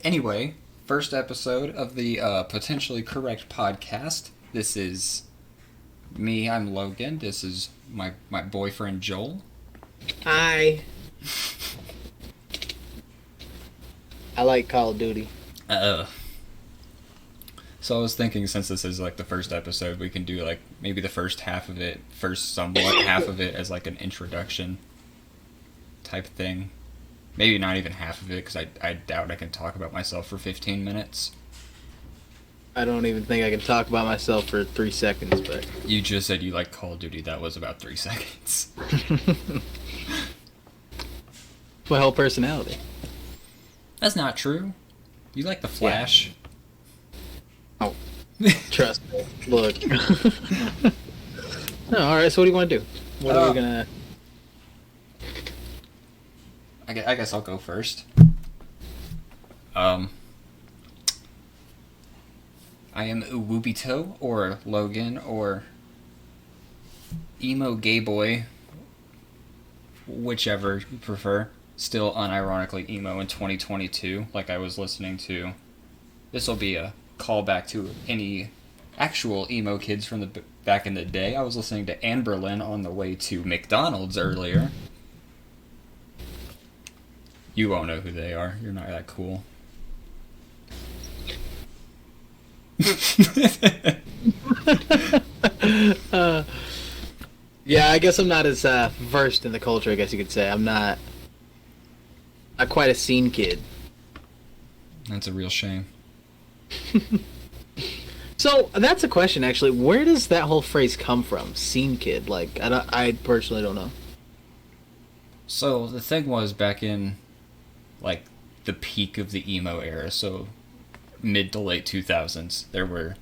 Anyway, first episode of the Potentially Correct podcast. This is me, I'm Logan. This is my boyfriend, Joel. Hi. I like Call of Duty. So I was thinking, since this is like the first episode, we can do like maybe the first half of it, somewhat half of it as like an introduction type thing. Maybe not even half of it, because I doubt I can talk about myself for 15 minutes. I don't even think I can talk about myself for 3 seconds, but... You just said you like Call of Duty. That was about 3 seconds. My whole personality. That's not true. You like the Flash. Yeah. Oh. Trust me. Look. No, alright, so what do you want to do? What are we gonna... I guess I'll go first. I am Uwubito, or Logan, or Emo Gay Boy, whichever you prefer. Still unironically emo in 2022, like I was listening to. This will be a callback to any actual emo kids from the back in the day. I was listening to Anberlin on the way to McDonald's earlier. You won't know who they are. You're not that cool. Yeah, I guess I'm not as versed in the culture, I guess you could say. I'm not quite a scene kid. That's a real shame. So, that's a question, actually. Where does that whole phrase come from? Scene kid? Like, I personally don't know. So, the thing was, back in, like, the peak of the emo era, so mid to late 2000s, there were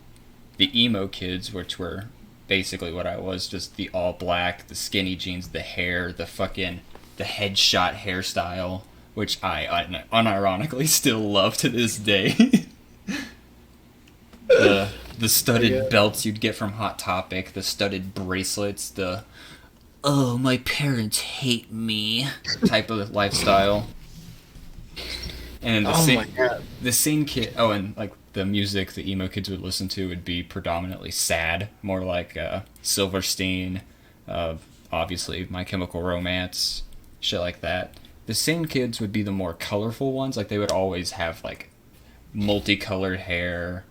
the emo kids, which were basically what I was, just the all black, the skinny jeans, the hair, the headshot hairstyle, which I unironically still love to this day. The studded belts you'd get from Hot Topic, the studded bracelets, the "oh, my parents hate me" type of lifestyle. And the scene kid. Oh, and like the music the emo kids would listen to would be predominantly sad, more like Silverstein, obviously My Chemical Romance, shit like that. The scene kids would be the more colorful ones. Like they would always have like multicolored hair,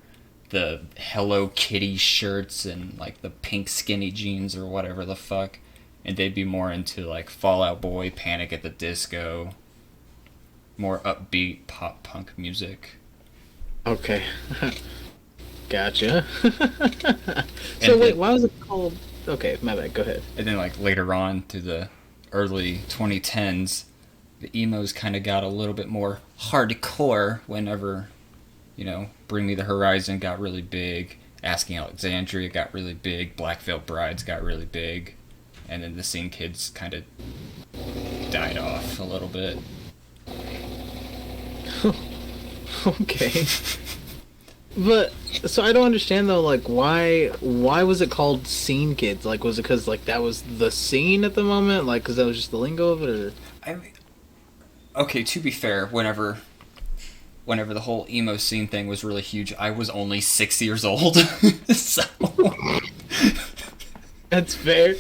the Hello Kitty shirts, and like the pink skinny jeans or whatever the fuck. And they'd be more into like Fall Out Boy, Panic at the Disco, more upbeat pop punk music. Okay. Gotcha. So wait, why was it called... Okay, my bad, go ahead. And then like later on to the early 2010s, the emos kind of got a little bit more hardcore whenever, Bring Me the Horizon got really big, Asking Alexandria got really big, Black Veil Brides got really big, and then the scene kids kind of died off a little bit. Okay. But, so I don't understand though, like, why was it called Scene Kids? Like, was it because, like, that was the scene at the moment? Like, because that was just the lingo of it, or? I mean, okay, to be fair, whenever the whole emo scene thing was really huge, I was only 6 years old. So... That's fair.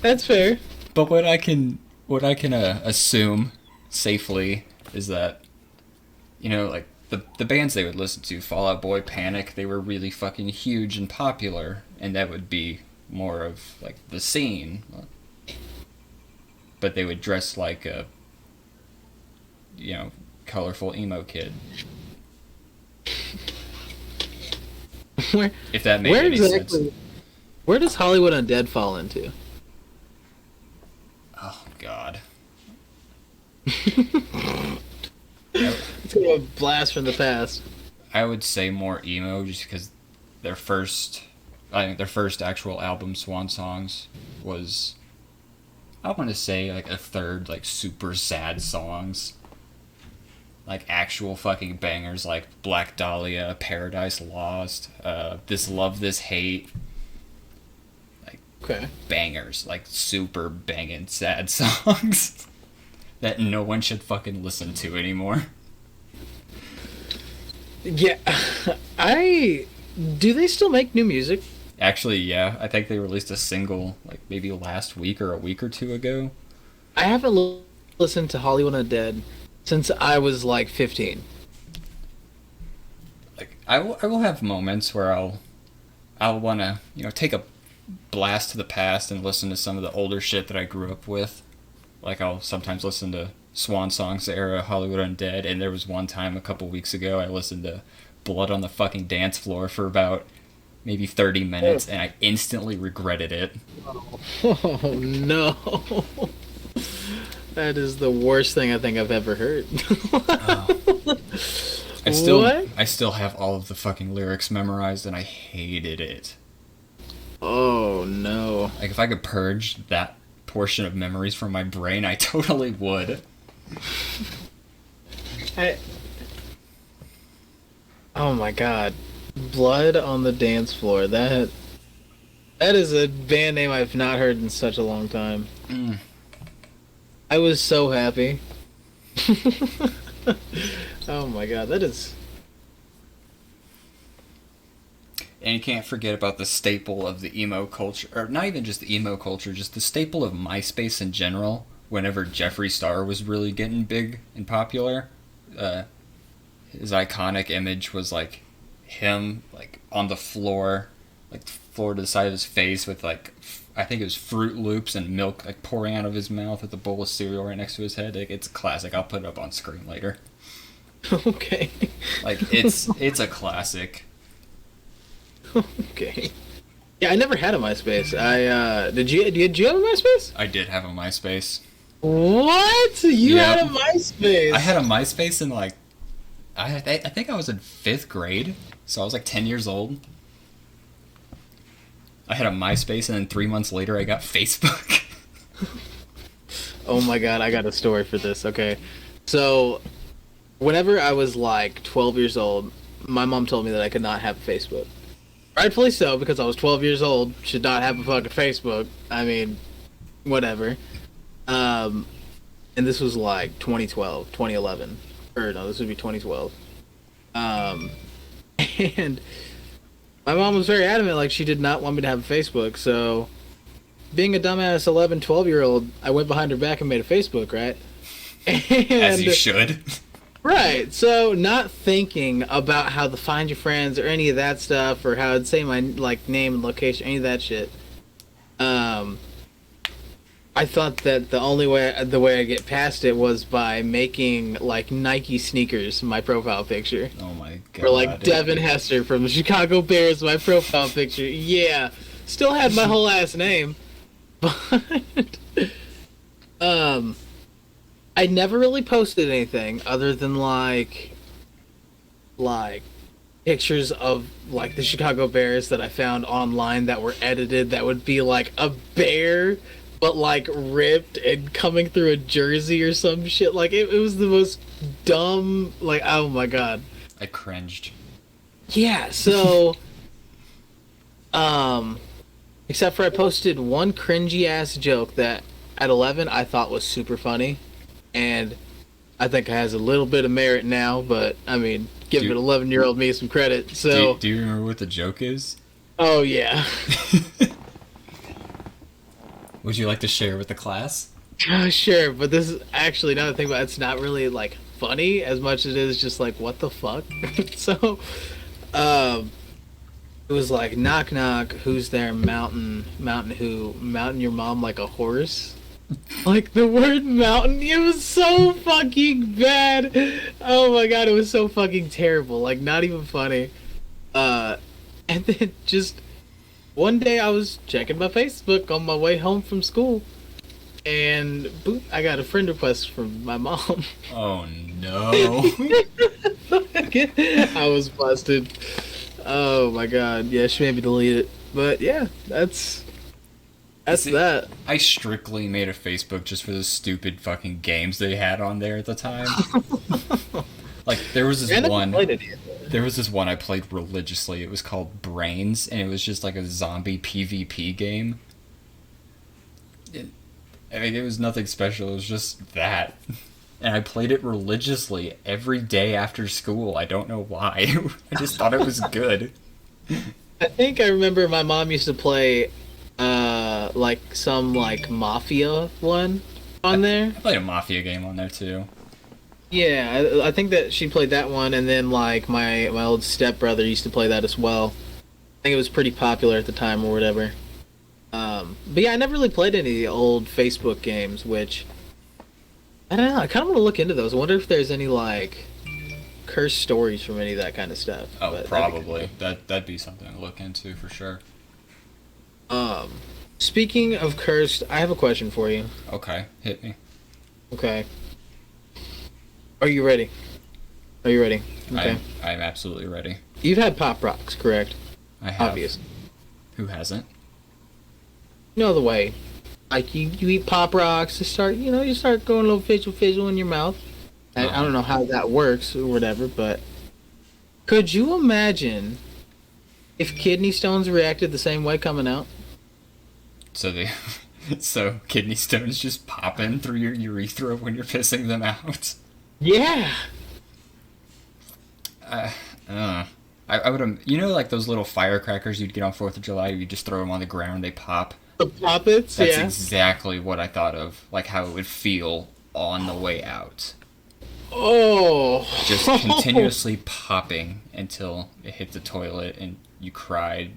That's fair. But what I can assume safely is that, like, the bands they would listen to, Fall Out Boy, Panic, they were really fucking huge and popular, and that would be more of, like, the scene. But they would dress like a, colorful emo kid. If that made any sense. Where does Hollywood Undead fall into? Oh, God. It's a blast from the past. I would say more emo, just because their first actual album, Swan Songs, was, I want to say, like a third, like, super sad songs. Like actual fucking bangers, like Black Dahlia, Paradise Lost, This Love, This Hate. Like, okay. Bangers, like super banging sad songs that no one should fucking listen to anymore. Yeah, I do. They still make new music? Actually, yeah, I think they released a single like maybe last week or a week or two ago. I haven't listened to Hollywood Undead since I was like 15. Like I will have moments where I'll want to, take a blast to the past and listen to some of the older shit that I grew up with. Like I'll sometimes listen to Swan Songs era Hollywood Undead, and there was one time a couple weeks ago I listened to Blood on the fucking Dance Floor for about maybe 30 minutes, and I instantly regretted it. Oh no. That is the worst thing I think I've ever heard. Oh. I still have all of the fucking lyrics memorized, and I hated it. Oh no. Like if I could purge that portion of memories from my brain, I totally would. Oh my god. Blood on the Dance Floor. That is a band name I've not heard in such a long time. Mm. I was so happy. Oh my god, that is... And you can't forget about the staple of the emo culture, or not even just the emo culture, just the staple of MySpace in general. Whenever Jeffree Star was really getting big and popular, his iconic image was like him like on the floor, like floor to the side of his face with like I think it was Fruit Loops and milk like pouring out of his mouth with a bowl of cereal right next to his head. Like, it's a classic. I'll put it up on screen later. Okay. Like it's a classic. Okay. Yeah, I never had a MySpace. Did you have a MySpace? I did have a MySpace. What? You Yep. had a MySpace? I had a MySpace in like I think I was in 5th grade, so I was like 10 years old. I had a MySpace, and then 3 months later I got Facebook. Oh my god, I got a story for this. Okay. So, whenever I was like 12 years old, my mom told me that I could not have Facebook. Rightfully so, because I was 12 years old, should not have a fucking Facebook. I mean, whatever. And this was like 2012, 2011. Or no, this would be 2012. And my mom was very adamant, like she did not want me to have a Facebook, so being a dumbass 11, 12-year-old, I went behind her back and made a Facebook, right? And, As you should. Right, so not thinking about how to find your friends or any of that stuff, or how to say my like name and location, any of that shit. I thought that the way I get past it was by making like Nike sneakers my profile picture. Oh my god. Or like Devin Hester from the Chicago Bears my profile picture. Yeah, still had my whole ass name, but I never really posted anything other than like pictures of like the Chicago Bears that I found online that were edited that would be like a bear but like ripped and coming through a jersey or some shit. Like it was the most dumb, like, oh my god. I cringed. Yeah, so except for I posted one cringy ass joke that at 11 I thought was super funny, and I think it has a little bit of merit now, but I mean, give it 11-year-old me some credit. So do you remember what the joke is? Oh yeah. Would you like to share with the class? Sure, but this is actually another thing, but it's not really like funny as much as it is just like what the fuck. So it was like knock knock, who's there? Mountain who? Mountain your mom like a horse. Like the word mountain, it was so fucking bad. Oh my god, it was so fucking terrible. Like not even funny. And then just one day I was checking my Facebook on my way home from school, and boop, I got a friend request from my mom. Oh no. I was busted. Oh my god. Yeah, she made me delete it. But yeah, that's See, that. I strictly made a Facebook just for the stupid fucking games they had on there at the time. Like there was this one. There was this one I played religiously. It was called Brains, and it was just like a zombie PvP game. I mean, it was nothing special. It was just that. and I played it religiously every day after school. I don't know why. I just thought it was good. I think I remember my mom used to play, like some like Mafia one on there. I played a Mafia game on there too. Yeah, I think that she played that one, and then like my old stepbrother used to play that as well. I think it was pretty popular at the time or whatever. But yeah, I never really played any of the old Facebook games, which I don't know. I kind of want to look into those. I wonder if there's any like cursed stories from any of that kind of stuff. Oh, But probably. That'd be something to look into for sure. Speaking of cursed, I have a question for you. Okay, hit me. Okay. Are you ready? Are you ready? Okay. I'm absolutely ready. You've had Pop Rocks, correct? I have. Obvious. Who hasn't? You know the way. Like you eat Pop Rocks, you start going a little fizzle in your mouth. And I don't know how that works or whatever, but could you imagine if kidney stones reacted the same way coming out? So kidney stones just popping through your urethra when you're pissing them out. Yeah. I would, like those little firecrackers you'd get on 4th of July, you just throw them on the ground, they pop. The poppets, That's yeah. exactly what I thought of, like how it would feel on the way out. Oh. Just continuously popping until it hit the toilet and you cried,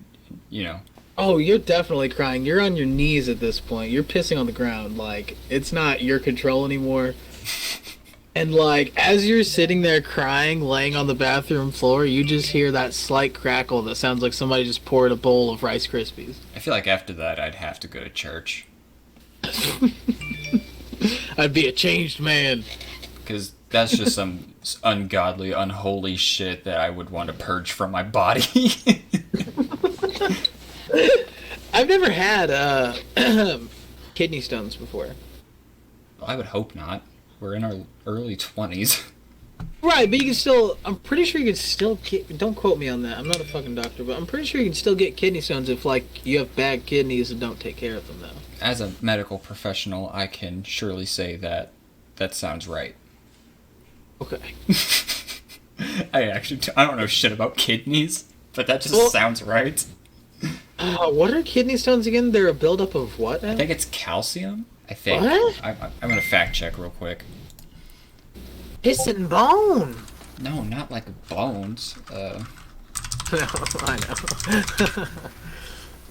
Oh, you're definitely crying. You're on your knees at this point. You're pissing on the ground. Like, it's not your control anymore. And, like, as you're sitting there crying, laying on the bathroom floor, you just hear that slight crackle that sounds like somebody just poured a bowl of Rice Krispies. I feel like after that I'd have to go to church. I'd be a changed man. Because that's just some ungodly, unholy shit that I would want to purge from my body. I've never had kidney stones before. I would hope not. We're in our early 20s. Right, but you can still... I'm pretty sure you can still get... Don't quote me on that. I'm not a fucking doctor, but I'm pretty sure you can still get kidney stones if, like, you have bad kidneys and don't take care of them, though. As a medical professional, I can surely say that sounds right. Okay. I don't know shit about kidneys, but that just sounds right. What are kidney stones again? They're a buildup of what now? I think it's calcium. I think. What? I'm gonna fact check real quick. Piss and bone. No, not like bones. No, I know.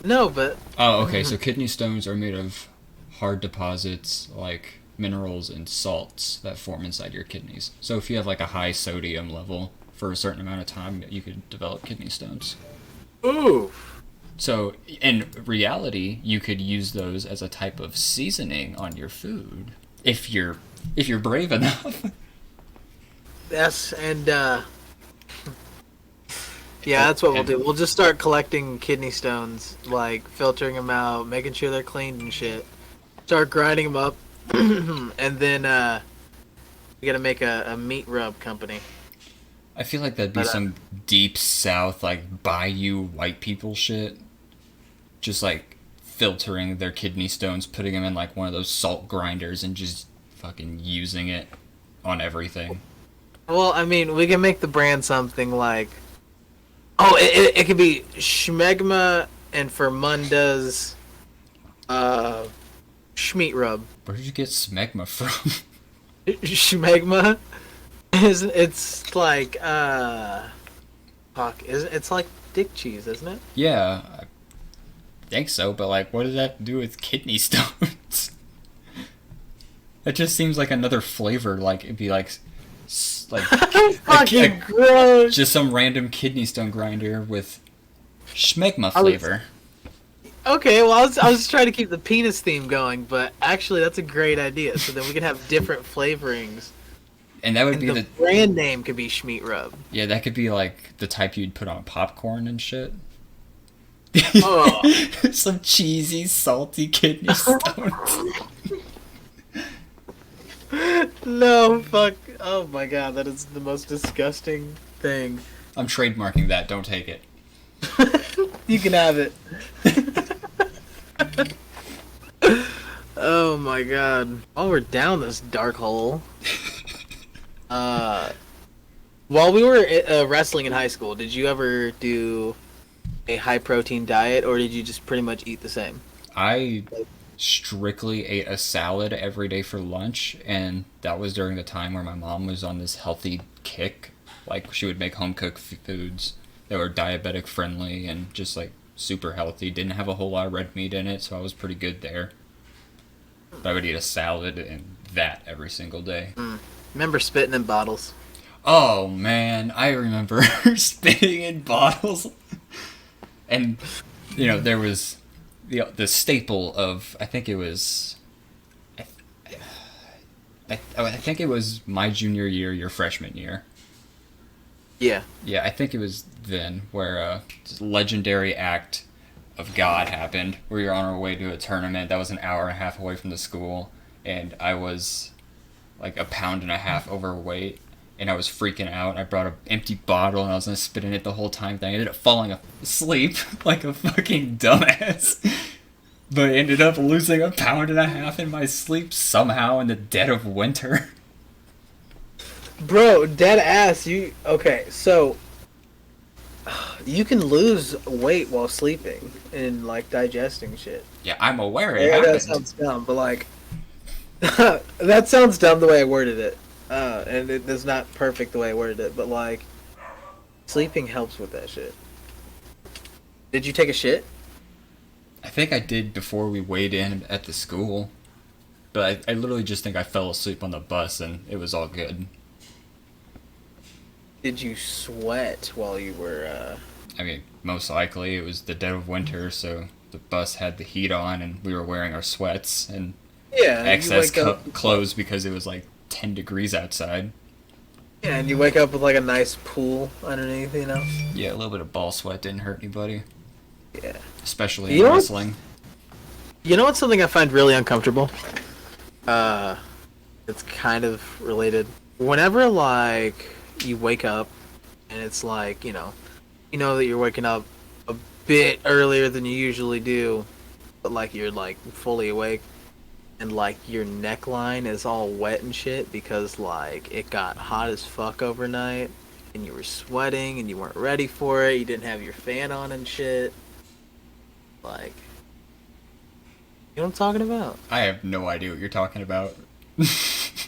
No, but... Oh, okay, so kidney stones are made of hard deposits like minerals and salts that form inside your kidneys. So if you have like a high sodium level for a certain amount of time, you could develop kidney stones. Ooh. So in reality, you could use those as a type of seasoning on your food if you're brave enough. Yes, and yeah, that's what we'll do. We'll just start collecting kidney stones, like filtering them out, making sure they're cleaned and shit. Start grinding them up, and then we gotta make a meat rub company. I feel like that'd be some deep south, like bayou white people shit. Just like filtering their kidney stones, putting them in like one of those salt grinders, and just fucking using it on everything. Well, I mean, we can make the brand something like... Oh, it could be Schmegma and Fermunda's Schmeat Rub. Where did you get smegma from? Schmegma? It's like, fuck, it's like dick cheese, isn't it? Yeah, I think so, but like, what does that have to do with kidney stones? It just seems like another flavor, like, it'd be like fucking gross. Just some random kidney stone grinder with schmegma flavor. Okay, well, I was trying to keep the penis theme going, but actually that's a great idea, so then we can have different flavorings. And that would be the brand name could be Schmeat Rub. Yeah, that could be like the type you'd put on popcorn and shit. Oh. Some cheesy, salty kidney stones. No, fuck. Oh my god, that is the most disgusting thing. I'm trademarking that, don't take it. You can have it. Oh my god. Oh, we're down this dark hole. Uh, while we were wrestling in high school, did you ever do a high protein diet, or did you just pretty much eat the same? I strictly ate a salad every day for lunch, and that was during the time where my mom was on this healthy kick. Like, she would make home cooked foods that were diabetic friendly and just like super healthy. Didn't have a whole lot of red meat in it, so I was pretty good there. But I would eat a salad and that every single day. Remember spitting in bottles? Oh man, I remember spitting in bottles. And there was the staple of, I think it was I think it was my junior year, your freshman year. Yeah. Yeah, I think it was then where this legendary act of God happened. We were on our way to a tournament that was an hour and a half away from the school, and I was like a pound and a half overweight, and I was freaking out. I brought an empty bottle, and I was gonna spit in it the whole time. I ended up falling asleep like a fucking dumbass. But I ended up losing a pound and a half in my sleep somehow in the dead of winter. Bro, dead ass. Okay? So you can lose weight while sleeping and like digesting shit. Yeah, I'm aware it Yeah, happened. that sounds dumb, but like that sounds dumb the way I worded it, and it's not perfect the way I worded it. But like, sleeping helps with that shit. Did you take a shit? I think I did before we weighed in at the school. But I literally just think I fell asleep on the bus and it was all good. Did you sweat while you were? I mean, most likely it was the dead of winter, so the bus had the heat on and we were wearing our sweats and Yeah. excess clothes because it was like 10 degrees outside. Yeah, and you wake up with like a nice pool underneath, you know? Yeah, a little bit of ball sweat didn't hurt anybody. Yeah. Especially in wrestling. You know what's something I find really uncomfortable? It's kind of related. Whenever like you wake up and it's like, you know that you're waking up a bit earlier than you usually do, but like you're like fully awake and like your neckline is all wet and shit because like it got hot as fuck overnight and you were sweating and you weren't ready for it, you didn't have your fan on and shit. Like, you know what I'm talking about? I have no idea what you're talking about.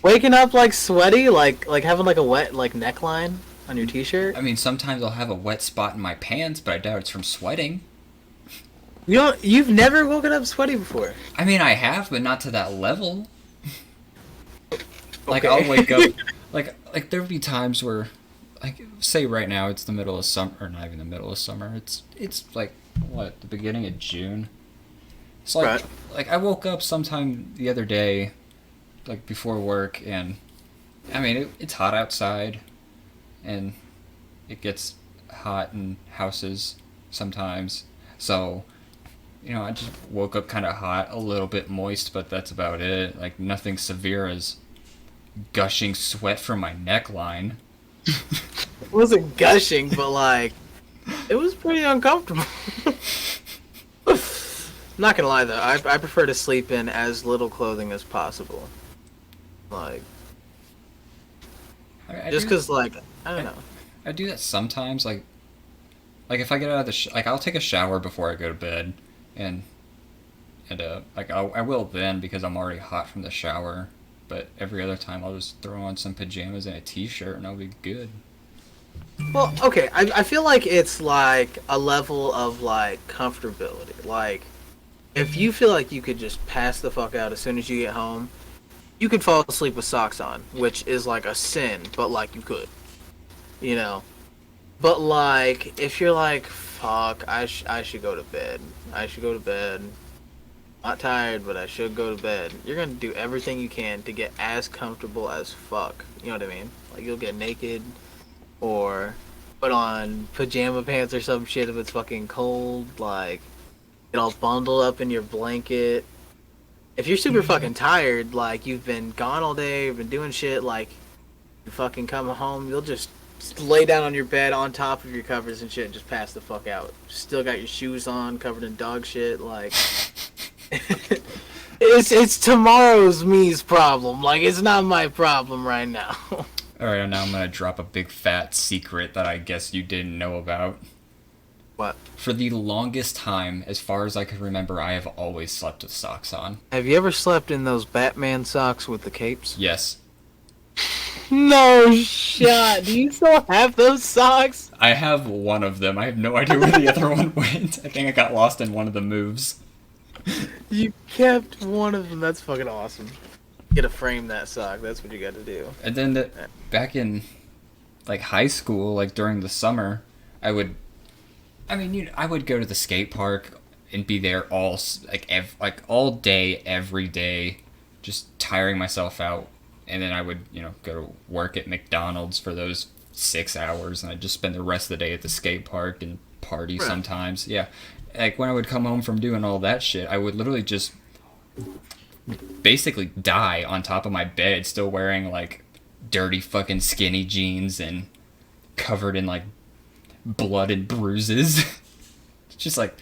Waking up like sweaty, like having like a wet like neckline on your t-shirt. I mean, sometimes I'll have a wet spot in my pants, but I doubt it's from sweating. You've never woken up sweaty before. I mean, I have, but not to that level. Like, Okay. I'll wake up, like there'll be times where, like, say right now it's the middle of summer, or not even the middle of summer. It's like what, the beginning of June. It's like Right. like I woke up sometime the other day, like before work, and I mean it's hot outside, and it gets hot in houses sometimes. So, I just woke up kind of hot, a little bit moist, but that's about it. Like, nothing severe as gushing sweat from my neckline. It wasn't gushing, but like it was pretty uncomfortable. Not gonna lie though, I prefer to sleep in as little clothing as possible. Like, just because, like, I don't know. I do that sometimes, like if I get out of the like I'll take a shower before I go to bed, and like I will then because I'm already hot from the shower. But every other time I'll just throw on some pajamas and a t-shirt and I'll be good. Well, okay, I feel like it's like a level of like comfortability. Like, if you feel like you could just pass the fuck out as soon as you get home, you could fall asleep with socks on, which is like a sin, but like you could, you know. But like, if you're like, fuck, I should go to bed. I should go to bed. Not tired, but I should go to bed. You're gonna do everything you can to get as comfortable as fuck. You know what I mean? Like, you'll get naked, or put on pajama pants or some shit if it's fucking cold. Like, get all bundled up in your blanket. If you're super fucking tired, like you've been gone all day, you've been doing shit, like you fucking come home, you'll just lay down on your bed on top of your covers and shit and just pass the fuck out. Still got your shoes on, covered in dog shit, like it's tomorrow's me's problem. Like, it's not my problem right now. Alright, now I'm gonna drop a big fat secret that I guess you didn't know about. What? For the longest time, as far as I can remember, I have always slept with socks on. Have you ever slept in those Batman socks with the capes? Yes. No shot. Do you still have those socks? I have one of them. I have no idea where the other one went. I think I got lost in one of the moves. You kept one of them. That's fucking awesome. You gotta frame that sock. That's what you gotta do. And then back in like high school, like during the summer, I would go to the skate park and be there all all day, every day, just tiring myself out. And then I would, go to work at McDonald's for those 6 hours, and I'd just spend the rest of the day at the skate park and party sometimes. Yeah. Like, when I would come home from doing all that shit, I would literally just basically die on top of my bed, still wearing, like, dirty fucking skinny jeans and covered in, like, blood and bruises. Just like,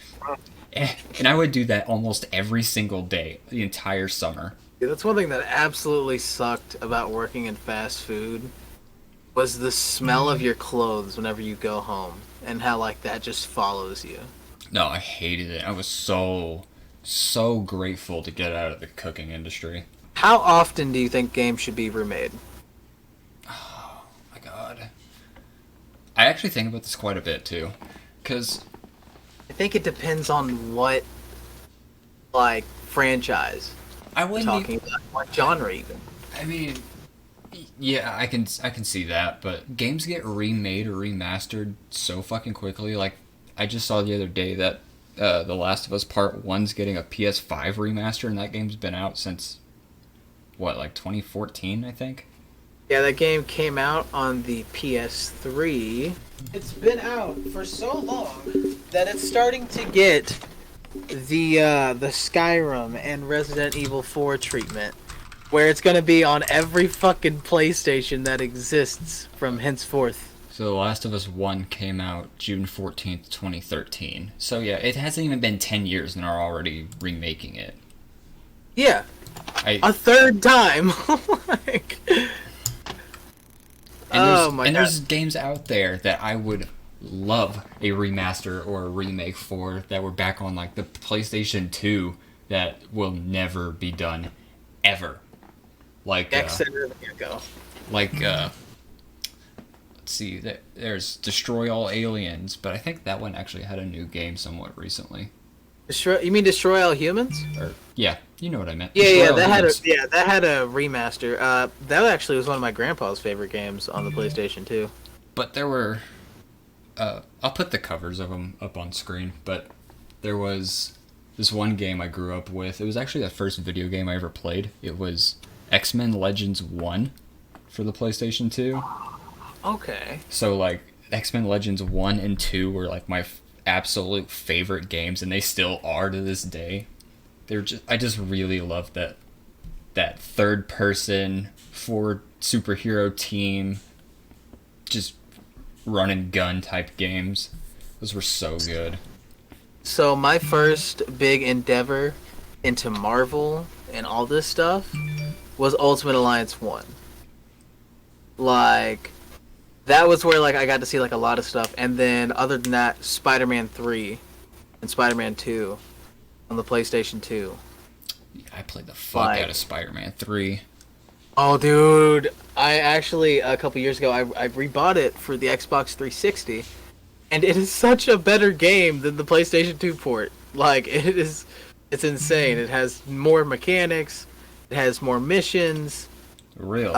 And I would do that almost every single day, the entire summer. Yeah, that's one thing that absolutely sucked about working in fast food was the smell of your clothes whenever you go home, and how like that just follows you. No, I hated it. I was so grateful to get out of the cooking industry. How often do you think games should be remade? Oh my god. I actually think about this quite a bit too, because I think it depends on what like franchise. I wouldn't talking about what genre even. I mean, yeah, I can see that, but games get remade or remastered so fucking quickly. Like, I just saw the other day that The Last of Us Part 1's getting a PS5 remaster, and that game's been out since, what, like 2014, I think? Yeah, that game came out on the PS3. It's been out for so long that it's starting to get the Skyrim and Resident Evil 4 treatment, where it's gonna be on every fucking PlayStation that exists from henceforth. So The Last of Us 1 came out June 14th, 2013. So yeah, it hasn't even been 10 years and are already remaking it. Yeah. A third time. Like, there's games out there that I would love a remaster or a remake for that were back on like the PlayStation 2 that will never be done ever. Like let's see, there's Destroy All Aliens, but I think that one actually had a new game somewhat recently. You mean Destroy All Humans? Or yeah, you know what I meant. Yeah, that had a remaster. That actually was one of my grandpa's favorite games on the PlayStation 2. But there were I'll put the covers of them up on screen, but there was this one game I grew up with. It was actually the first video game I ever played. It was X-Men Legends 1 for the PlayStation 2. Okay. So, like, X-Men Legends 1 and 2 were, like, my absolute favorite games, and they still are to this day. I just really love that third-person, forward superhero team, just run and gun type games. Those were so good. So my first big endeavor into Marvel and all this stuff was Ultimate Alliance 1. Like, that was where like I got to see like a lot of stuff, and then other than that, Spider-Man 3 and Spider-Man 2 on the PlayStation 2. Yeah, I played the fuck out of Spider-Man 3. Oh, dude. I actually, a couple years ago, I rebought it for the Xbox 360, and it is such a better game than the PlayStation 2 port. Like, it's insane. It has more mechanics, it has more missions. Really?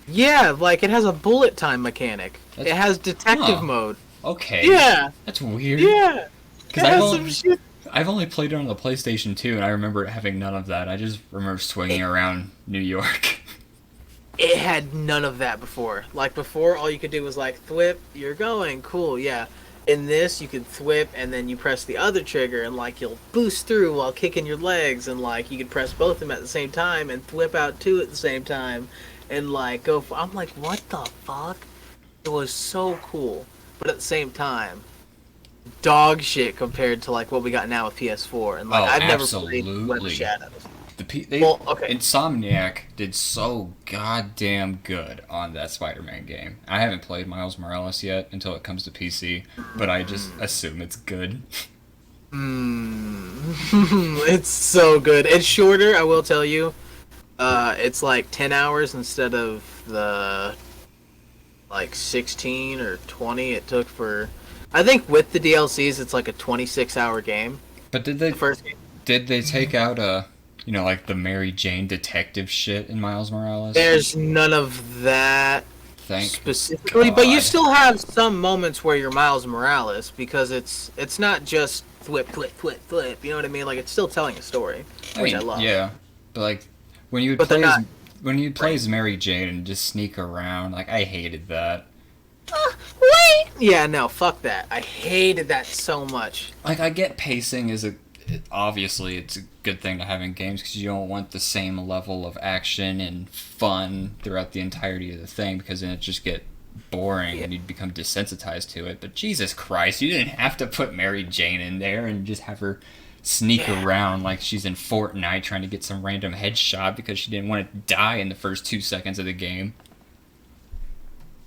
Yeah, like, it has a bullet time mechanic. It has detective mode. Okay. Yeah. That's weird. Yeah. I've only played it on the PlayStation 2, and I remember it having none of that. I just remember swinging around New York. It had none of that before. Like, before, all you could do was, like, thwip, you're going, cool, yeah. In this, you could thwip, and then you press the other trigger, and, like, you'll boost through while kicking your legs, and, like, you could press both of them at the same time, and thwip out two at the same time, and, like, go for... I'm like, what the fuck? It was so cool. But at the same time, dog shit compared to, like, what we got now with PS4. And, like, I've never played Web of Shadows. Okay. Insomniac did so goddamn good on that Spider-Man game. I haven't played Miles Morales yet until it comes to PC, but I just assume it's good. It's so good. It's shorter, I will tell you. It's like 10 hours instead of the like 16 or 20 it took for. I think with the DLCs, it's like a 26-hour game. But did they take out like the Mary Jane detective shit in Miles Morales? There's none of that specifically, God. but you still have some moments where you're Miles Morales because it's not just flip, flip, flip, flip. You know what I mean? Like it's still telling a story, which I love. Yeah, but like when you play as Mary Jane and just sneak around, like I hated that. Wait. Yeah, no, fuck that. I hated that so much. Like I get pacing is obviously it's a good thing to have in games because you don't want the same level of action and fun throughout the entirety of the thing because then it just get boring and you'd become desensitized to it. But Jesus Christ, you didn't have to put Mary Jane in there and just have her sneak around like she's in Fortnite trying to get some random headshot because she didn't want to die in the first 2 seconds of the game.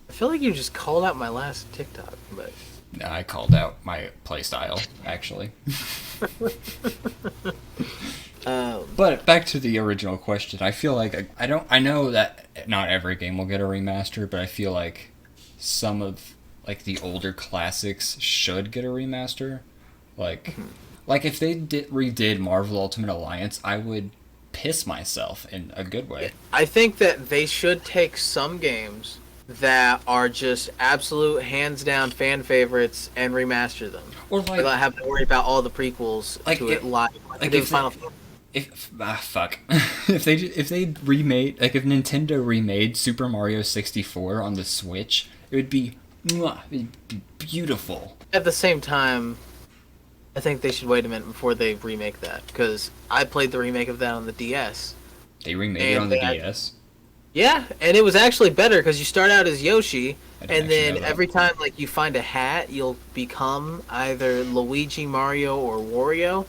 I feel like you just called out my last TikTok, but... No, I called out my playstyle, actually. But back to the original question. I feel like I know that not every game will get a remaster, but I feel like some of like the older classics should get a remaster. Like if they redid Marvel Ultimate Alliance, I would piss myself in a good way. I think that they should take some games that are just absolute hands down fan favorites and remaster them, or like without having to worry about all the prequels to it live. Like if Final fuck if they remade, like if Nintendo remade Super Mario 64 on the Switch, it'd be beautiful. At the same time, I think they should wait a minute before they remake that because I played the remake of that on the DS. They remade it on the DS. Yeah, and it was actually better because you start out as Yoshi, and then every time like you find a hat, you'll become either Luigi, Mario, or Wario,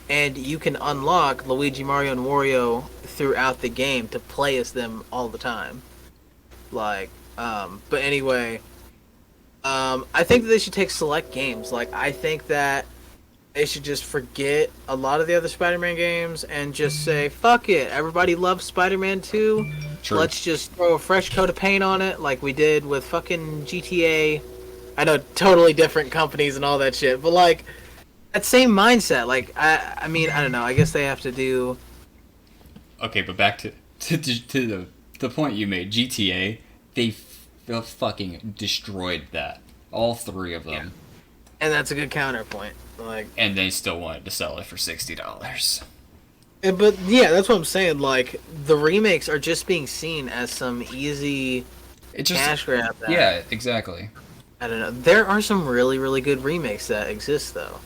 and you can unlock Luigi, Mario, and Wario throughout the game to play as them all the time. Like, but anyway, I think that they should take select games. Like, I think that they should just forget a lot of the other Spider-Man games and just say, fuck it, everybody loves Spider-Man 2. True. Let's just throw a fresh coat of paint on it like we did with fucking GTA. I know, totally different companies and all that shit, but like, that same mindset. Like, I mean, I don't know, I guess they have to do... Okay, but back to the point you made, GTA, they fucking destroyed that. All 3 of them. Yeah. And that's a good counterpoint. Like, and they still wanted to sell it for $60. But yeah, that's what I'm saying. Like, the remakes are just being seen as some easy cash grab. Yeah, exactly. I don't know. There are some really, really good remakes that exist, though.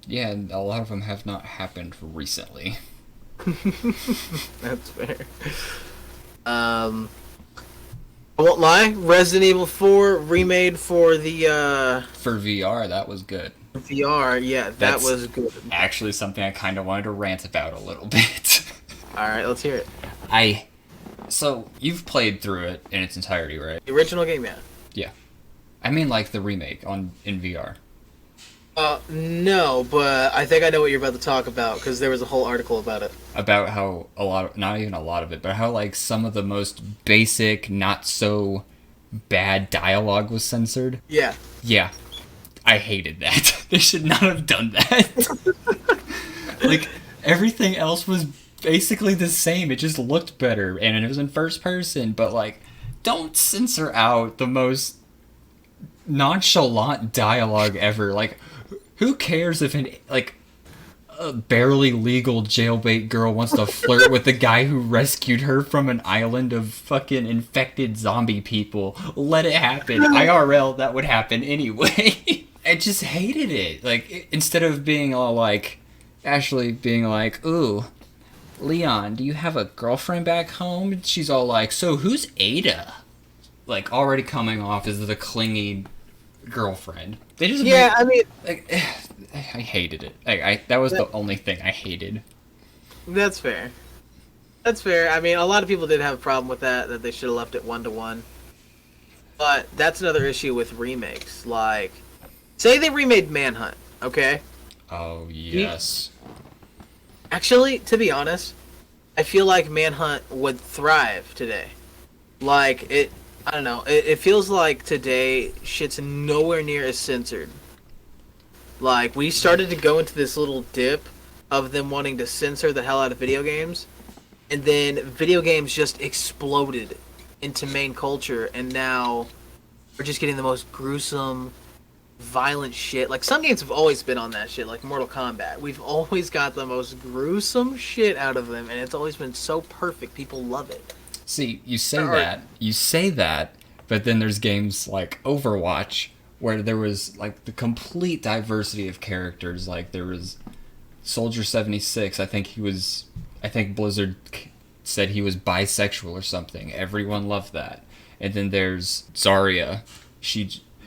Yeah, and a lot of them have not happened recently. That's fair. I won't lie. Resident Evil 4 remade for the for VR, that was good. VR, yeah, that was good. Actually, something I kind of wanted to rant about a little bit. All right, let's hear it. So you've played through it in its entirety, right? The original game, yeah. Yeah, I mean like the remake in VR. No, but I think I know what you're about to talk about because there was a whole article about it. About how not even a lot of it, but how like some of the most basic, not so bad dialogue was censored. Yeah. Yeah. I hated that. They should not have done that. Like, everything else was basically the same. It just looked better, and it was in first person, but, like, don't censor out the most nonchalant dialogue ever. Like, who cares if a barely legal jailbait girl wants to flirt with the guy who rescued her from an island of fucking infected zombie people? Let it happen. IRL, that would happen anyway. I just hated it. Like, instead of being all like, Ashley being like, ooh, Leon, do you have a girlfriend back home? She's all like, so who's Ada? Like, already coming off as the clingy girlfriend. They just I hated it. That was the only thing I hated. That's fair. That's fair. I mean, a lot of people did have a problem with that they should have left it 1-to-1. But that's another issue with remakes. Like, say they remade Manhunt, okay? Oh, yes. Actually, to be honest, I feel like Manhunt would thrive today. Like, I don't know, it feels like today shit's nowhere near as censored. Like, we started to go into this little dip of them wanting to censor the hell out of video games, and then video games just exploded into main culture, and now we're just getting the most gruesome, violent shit. Like, some games have always been on that shit, like Mortal Kombat. We've always got the most gruesome shit out of them, and it's always been so perfect. People love it. See, you say that, but then there's games like Overwatch where there was like the complete diversity of characters. Like there was Soldier 76. I think Blizzard said he was bisexual or something. Everyone loved that. And then there's Zarya. She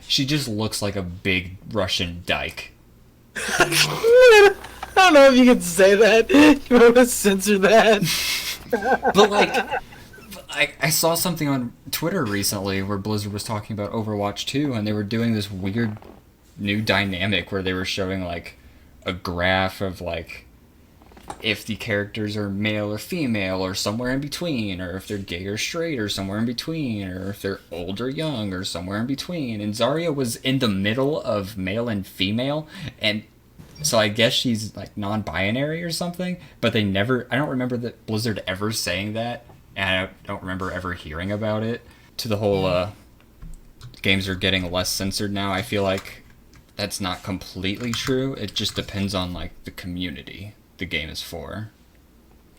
just looks like a big Russian dyke. I don't know if you can say that. You want to censor that? But like, I saw something on Twitter recently where Blizzard was talking about Overwatch 2, and they were doing this weird new dynamic where they were showing like a graph of like if the characters are male or female or somewhere in between, or if they're gay or straight or somewhere in between, or if they're old or young or somewhere in between. And Zarya was in the middle of male and female, and so I guess she's like non-binary or something, but I don't remember that Blizzard ever saying that, and I don't remember ever hearing about it. To the whole games are getting less censored now, I feel like that's not completely true. It just depends on like the community the game is for.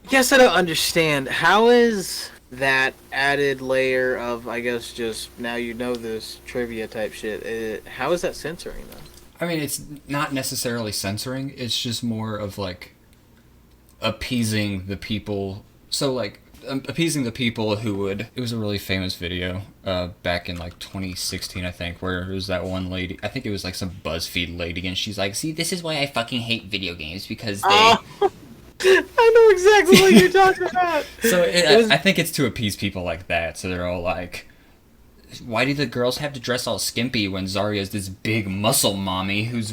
I guess I don't understand. How is that added layer of, I guess, just now you know this trivia type shit, how is that censoring though? I mean, it's not necessarily censoring, it's just more of like appeasing the people. So like appeasing the people who would. It was a really famous video back in like 2016, I think, where it was that one lady. I think it was like some BuzzFeed lady, and she's like, "See, this is why I fucking hate video games, because they." I know exactly what you're talking about. So I think it's to appease people like that. So they're all like, "Why do the girls have to dress all skimpy when Zarya's this big muscle mommy who's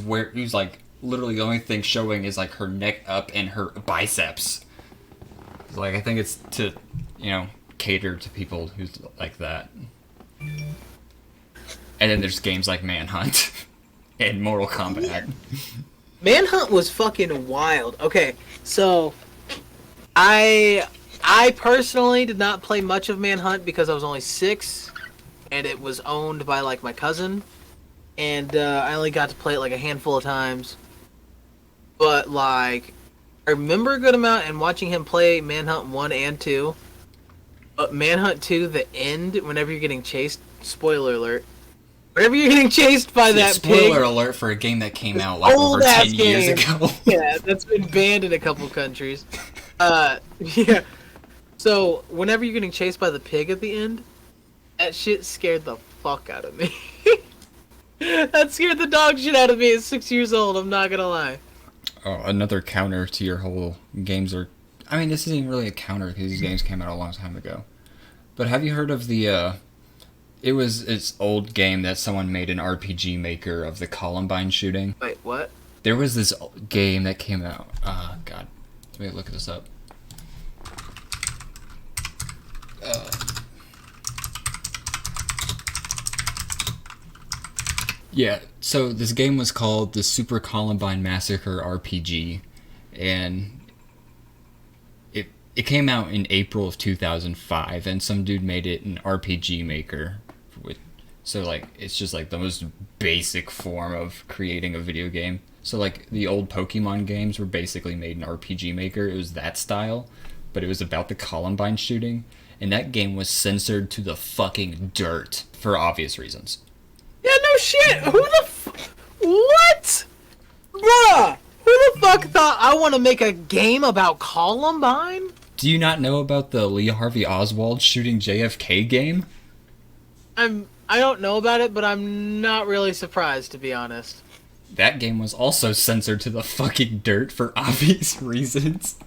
like literally the only thing showing is like her neck up and her biceps?" Like, I think it's to, cater to people who's like that. And then there's games like Manhunt and Mortal Kombat. Manhunt was fucking wild. Okay, so I personally did not play much of Manhunt because I was only 6, and it was owned by like my cousin, and I only got to play it like a handful of times. But like, I remember a good amount and watching him play Manhunt 1 and 2. But Manhunt 2, the end, whenever you're getting chased, spoiler alert, whenever you're getting chased by that pig... Spoiler alert for a game that came out like over 10 years ago. Yeah, that's been banned in a couple countries. Yeah. So, whenever you're getting chased by the pig at the end, that shit scared the fuck out of me. That scared the dog shit out of me at 6 years old, I'm not gonna lie. Oh, another counter to your whole games are... I mean, this isn't even really a counter because these games came out a long time ago. But have you heard of the... It's old game that someone made an RPG maker of the Columbine shooting. Wait, what? There was this game that came out... God. Let me look this up. Yeah, so this game was called the Super Columbine Massacre RPG, and it came out in April of 2005, and some dude made it an RPG maker. So, like, it's just, like, the most basic form of creating a video game. So, like, the old Pokemon games were basically made in RPG maker. It was that style, but it was about the Columbine shooting, and that game was censored to the fucking dirt for obvious reasons. Yeah, no shit! What? Bruh! Who the fuck thought I want to make a game about Columbine? Do you not know about the Lee Harvey Oswald shooting JFK game? I don't know about it, but I'm not really surprised, to be honest. That game was also censored to the fucking dirt for obvious reasons.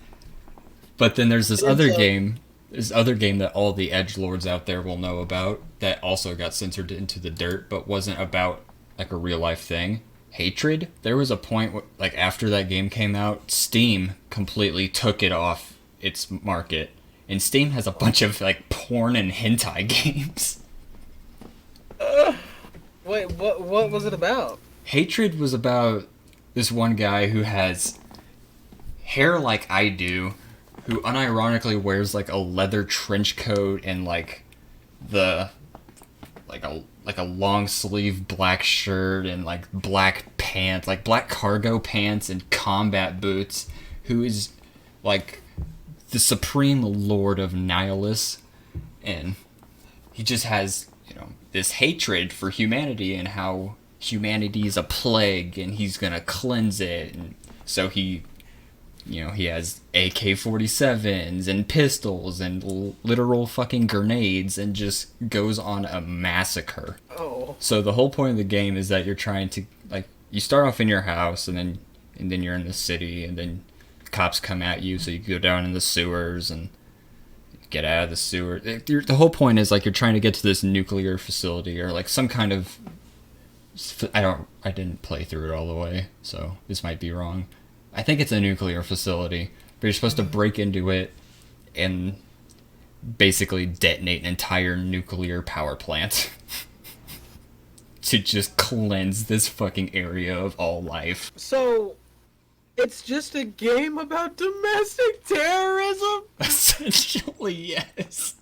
But then there's this other game. This other game that all the edgelords out there will know about that also got censored into the dirt, but wasn't about like a real life thing. Hatred. There was a point like after that game came out, Steam completely took it off its market, and Steam has a bunch of like porn and hentai games. Wait, what was it about? Hatred was about this one guy who has hair like I do, who unironically wears like a leather trench coat and like a long sleeve black shirt and like black pants, like black cargo pants and combat boots, who is like the supreme lord of nihilists, and he just has, you know, this hatred for humanity and how humanity is a plague and he's gonna cleanse it. And so he has AK-47s and pistols and literal fucking grenades and just goes on a massacre. Oh. So the whole point of the game is that you're trying to, like, you start off in your house and then you're in the city, and then cops come at you, so you go down in the sewers and get out of the sewer. The whole point is like you're trying to get to this nuclear facility or like some kind of, I didn't play through it all the way, so this might be wrong. I think it's a nuclear facility, but you're supposed to break into it and basically detonate an entire nuclear power plant to just cleanse this fucking area of all life. So, it's just a game about domestic terrorism? Essentially, yes.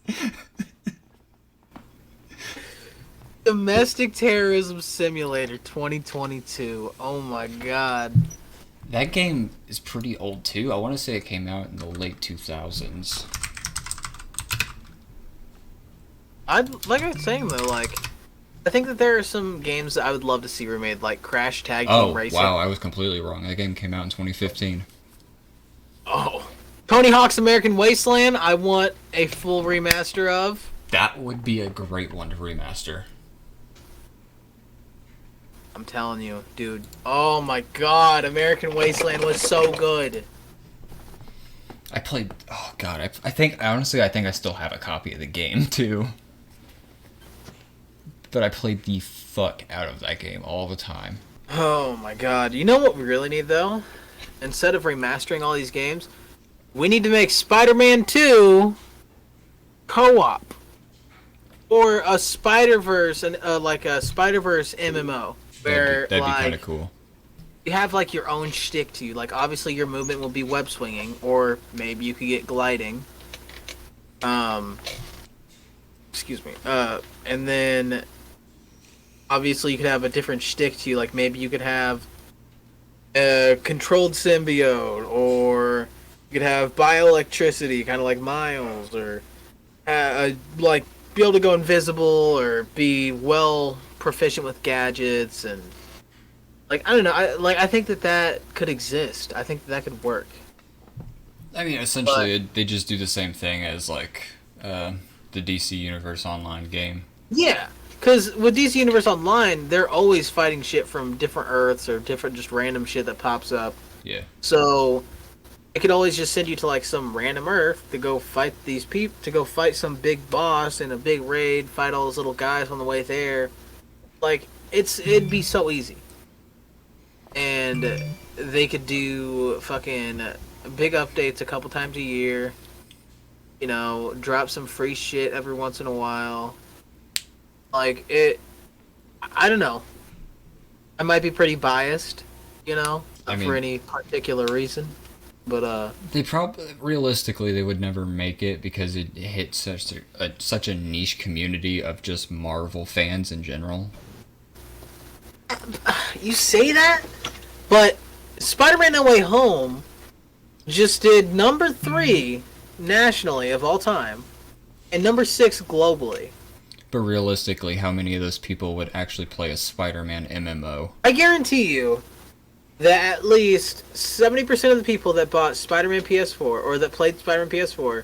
Domestic Terrorism Simulator 2022. Oh my god. That game is pretty old too. I want to say it came out in the late 2000s. Like I was saying though, like, I think that there are some games that I would love to see remade, like Crash Tag Team Racing. Oh, wow, I was completely wrong. That game came out in 2015. Oh. Tony Hawk's American Wasteland, I want a full remaster of. That would be a great one to remaster. I'm telling you, dude. Oh my god, American Wasteland was so good. I played... Oh god, I think I still have a copy of the game, too. But I played the fuck out of that game all the time. Oh my god. You know what we really need, though? Instead of remastering all these games, we need to make Spider-Man 2 co-op. Or a Spider-Verse, like a Spider-Verse MMO. Where, that'd be kind of cool. You have, like, your own shtick to you. Like, obviously your movement will be web swinging, or maybe you could get gliding. Excuse me. And then, obviously you could have a different shtick to you. Like, maybe you could have a controlled symbiote, or you could have bioelectricity, kind of like Miles, or, like, be able to go invisible, or be well proficient with gadgets, and like, I don't know, I think that could exist. I think that could work. I mean, essentially they just do the same thing as like the DC Universe Online game. Yeah, because with DC Universe Online, they're always fighting shit from different Earths or different just random shit that pops up. Yeah. So it could always just send you to like some random Earth to go fight these people, to go fight some big boss in a big raid, fight all those little guys on the way there. Like, it'd be so easy. And they could do fucking big updates a couple times a year. You know, drop some free shit every once in a while. Like, I don't know. I might be pretty biased, you know, for any particular reason. But, they probably, realistically, they would never make it because it hits such a niche community of just Marvel fans in general. You say that, but Spider-Man No Way Home just did number 3 nationally of all time, and number 6 globally. But realistically, how many of those people would actually play a Spider-Man MMO? I guarantee you that at least 70% of the people that bought Spider-Man PS4 or that played Spider-Man PS4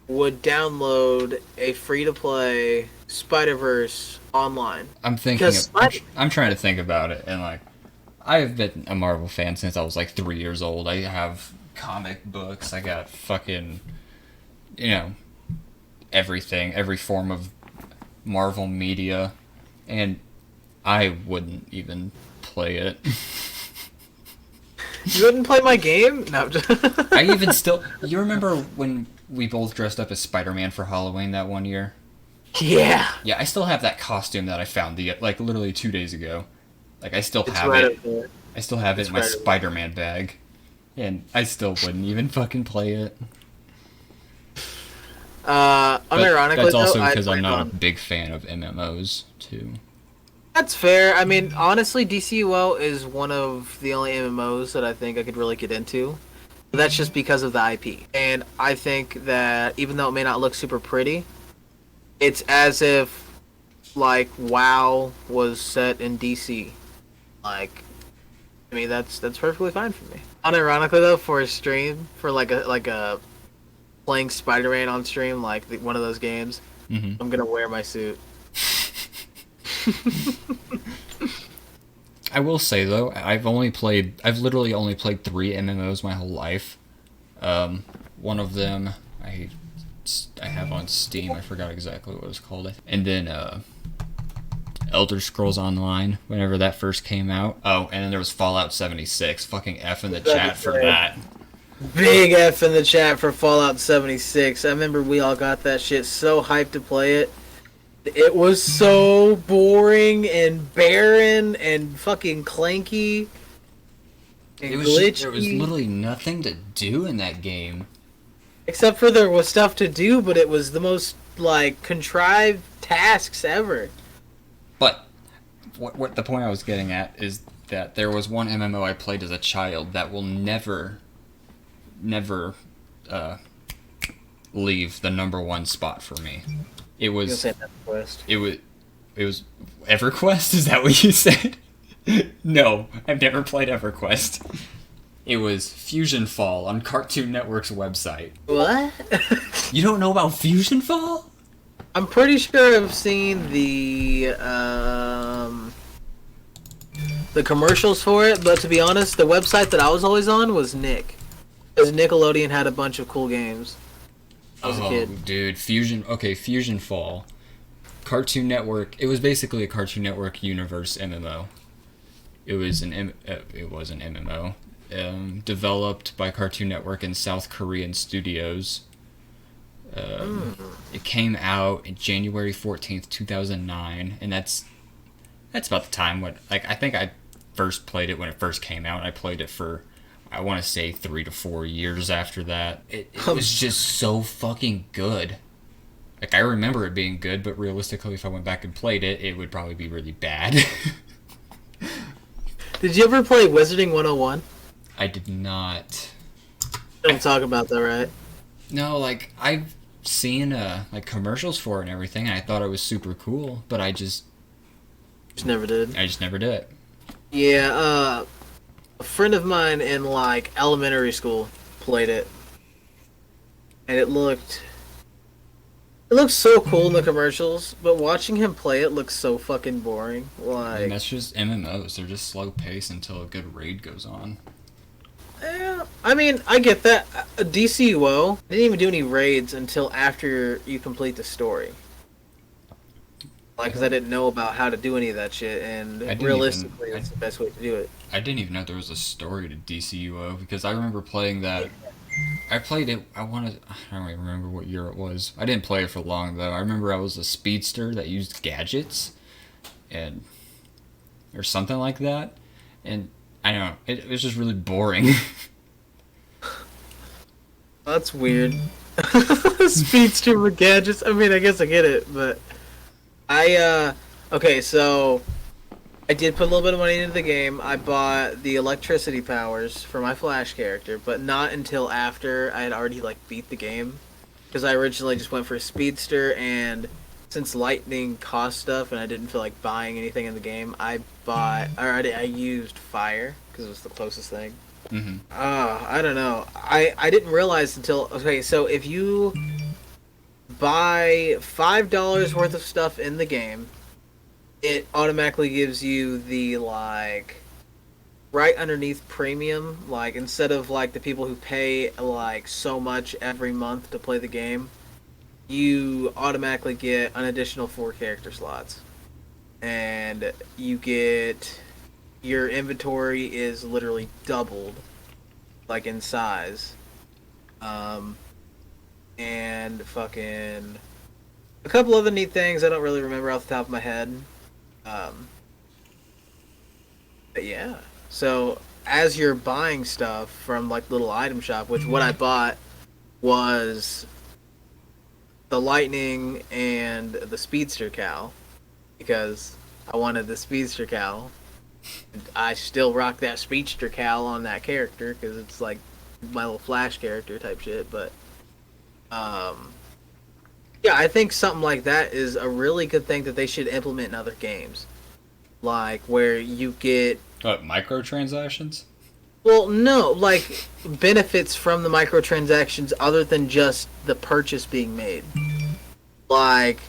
would download a free-to-play Spider-Verse online. I'm trying to think about it, and like, I've been a Marvel fan since I was like 3 years old. I have comic books. I got fucking, you know, everything, every form of Marvel media, and I wouldn't even play it. You wouldn't play my game? No. I even still. You remember when we both dressed up as Spider-Man for Halloween that one year? Yeah. Yeah, I still have that costume that I found literally 2 days ago. Like I still have right it. up there. I still have it in my right Spider-Man bag, and I still wouldn't even fucking play it. Unironically, that's also though, because I'm not a big fan of MMOs too. That's fair. I mean, honestly, DCUO is one of the only MMOs that I think I could really get into. But that's just because of the IP. And I think that even though it may not look super pretty, it's as if, like, WoW was set in DC. Like, I mean, that's perfectly fine for me. Unironically, though, for a stream, for like a playing Spider-Man on stream, like one of those games, I'm gonna wear my suit. I will say though, I've literally only played 3 MMOs my whole life. One of them I have on Steam. I forgot exactly what it was called. And then Elder Scrolls Online, whenever that first came out. Oh, and then there was Fallout 76. Fucking F in the chat for that. Big F in the chat for Fallout 76. I remember we all got that shit so hyped to play it. It was so boring and barren and fucking clanky and glitchy. There was literally nothing to do in that game. Except for there was stuff to do, but it was the most, like, contrived tasks ever. But what the point I was getting at is that there was one MMO I played as a child that will never leave the #1 spot for me. It was EverQuest. Is that what you said? No, I've never played EverQuest. It was Fusionfall on Cartoon Network's website. What? You don't know about Fusionfall? I'm pretty sure I've seen the commercials for it, but to be honest, the website that I was always on was Nick. Because Nickelodeon had a bunch of cool games. I was a kid. Dude, Fusionfall. Cartoon Network. It was basically a Cartoon Network universe MMO. It was an MMO. Developed by Cartoon Network and South Korean studios. It came out in January 14th, 2009, and that's about the time when, like, I think I first played it when it first came out. I played it for, I want to say, 3 to 4 years after that. It was just so fucking good. Like, I remember it being good, but realistically, if I went back and played it, it would probably be really bad. Did you ever play Wizarding 101? I did not. Don't talk about that, right? No, like, I've seen like commercials for it and everything, and I thought it was super cool, but I just never did. I just never did it. Yeah, a friend of mine in, like, elementary school played it, and it looked so cool in the commercials, but watching him play it looks so fucking boring. Like, And that's just MMOs. They're just slow paced until a good raid goes on. Yeah, I mean, I get that. DCUO didn't even do any raids until after you complete the story. Like, because I didn't know about how to do any of that shit, and realistically, that's the best way to do it. I didn't even know there was a story to DCUO, because I remember playing that. I played it, I don't even remember what year it was. I didn't play it for long, though. I remember I was a speedster that used gadgets, or something like that, and I don't know, it was just really boring. That's weird. Speedster with gadgets. I mean, I guess I get it, but okay, so I did put a little bit of money into the game. I bought the electricity powers for my Flash character, but not until after I had already, like, beat the game. Because I originally just went for a speedster, and since lightning cost stuff and I didn't feel like buying anything in the game, I used fire because it was the closest thing. Mm-hmm. I don't know. I didn't realize until, okay, so if you buy $5 worth of stuff in the game, it automatically gives you the, like, right underneath premium, like instead of like the people who pay like so much every month to play the game, you automatically get an additional 4 character slots. And you get your inventory is literally doubled like in size. And fucking a couple other neat things I don't really remember off the top of my head. But yeah. So as you're buying stuff from like little item shop, which what I bought was the Lightning and the Speedster cow because I wanted the Speedster cow. I still rock that Speedster cow on that character because it's like my little Flash character type shit. But yeah, I think something like that is a really good thing that they should implement in other games, like where you get microtransactions. Well, no, like benefits from the microtransactions other than just the purchase being made. Like,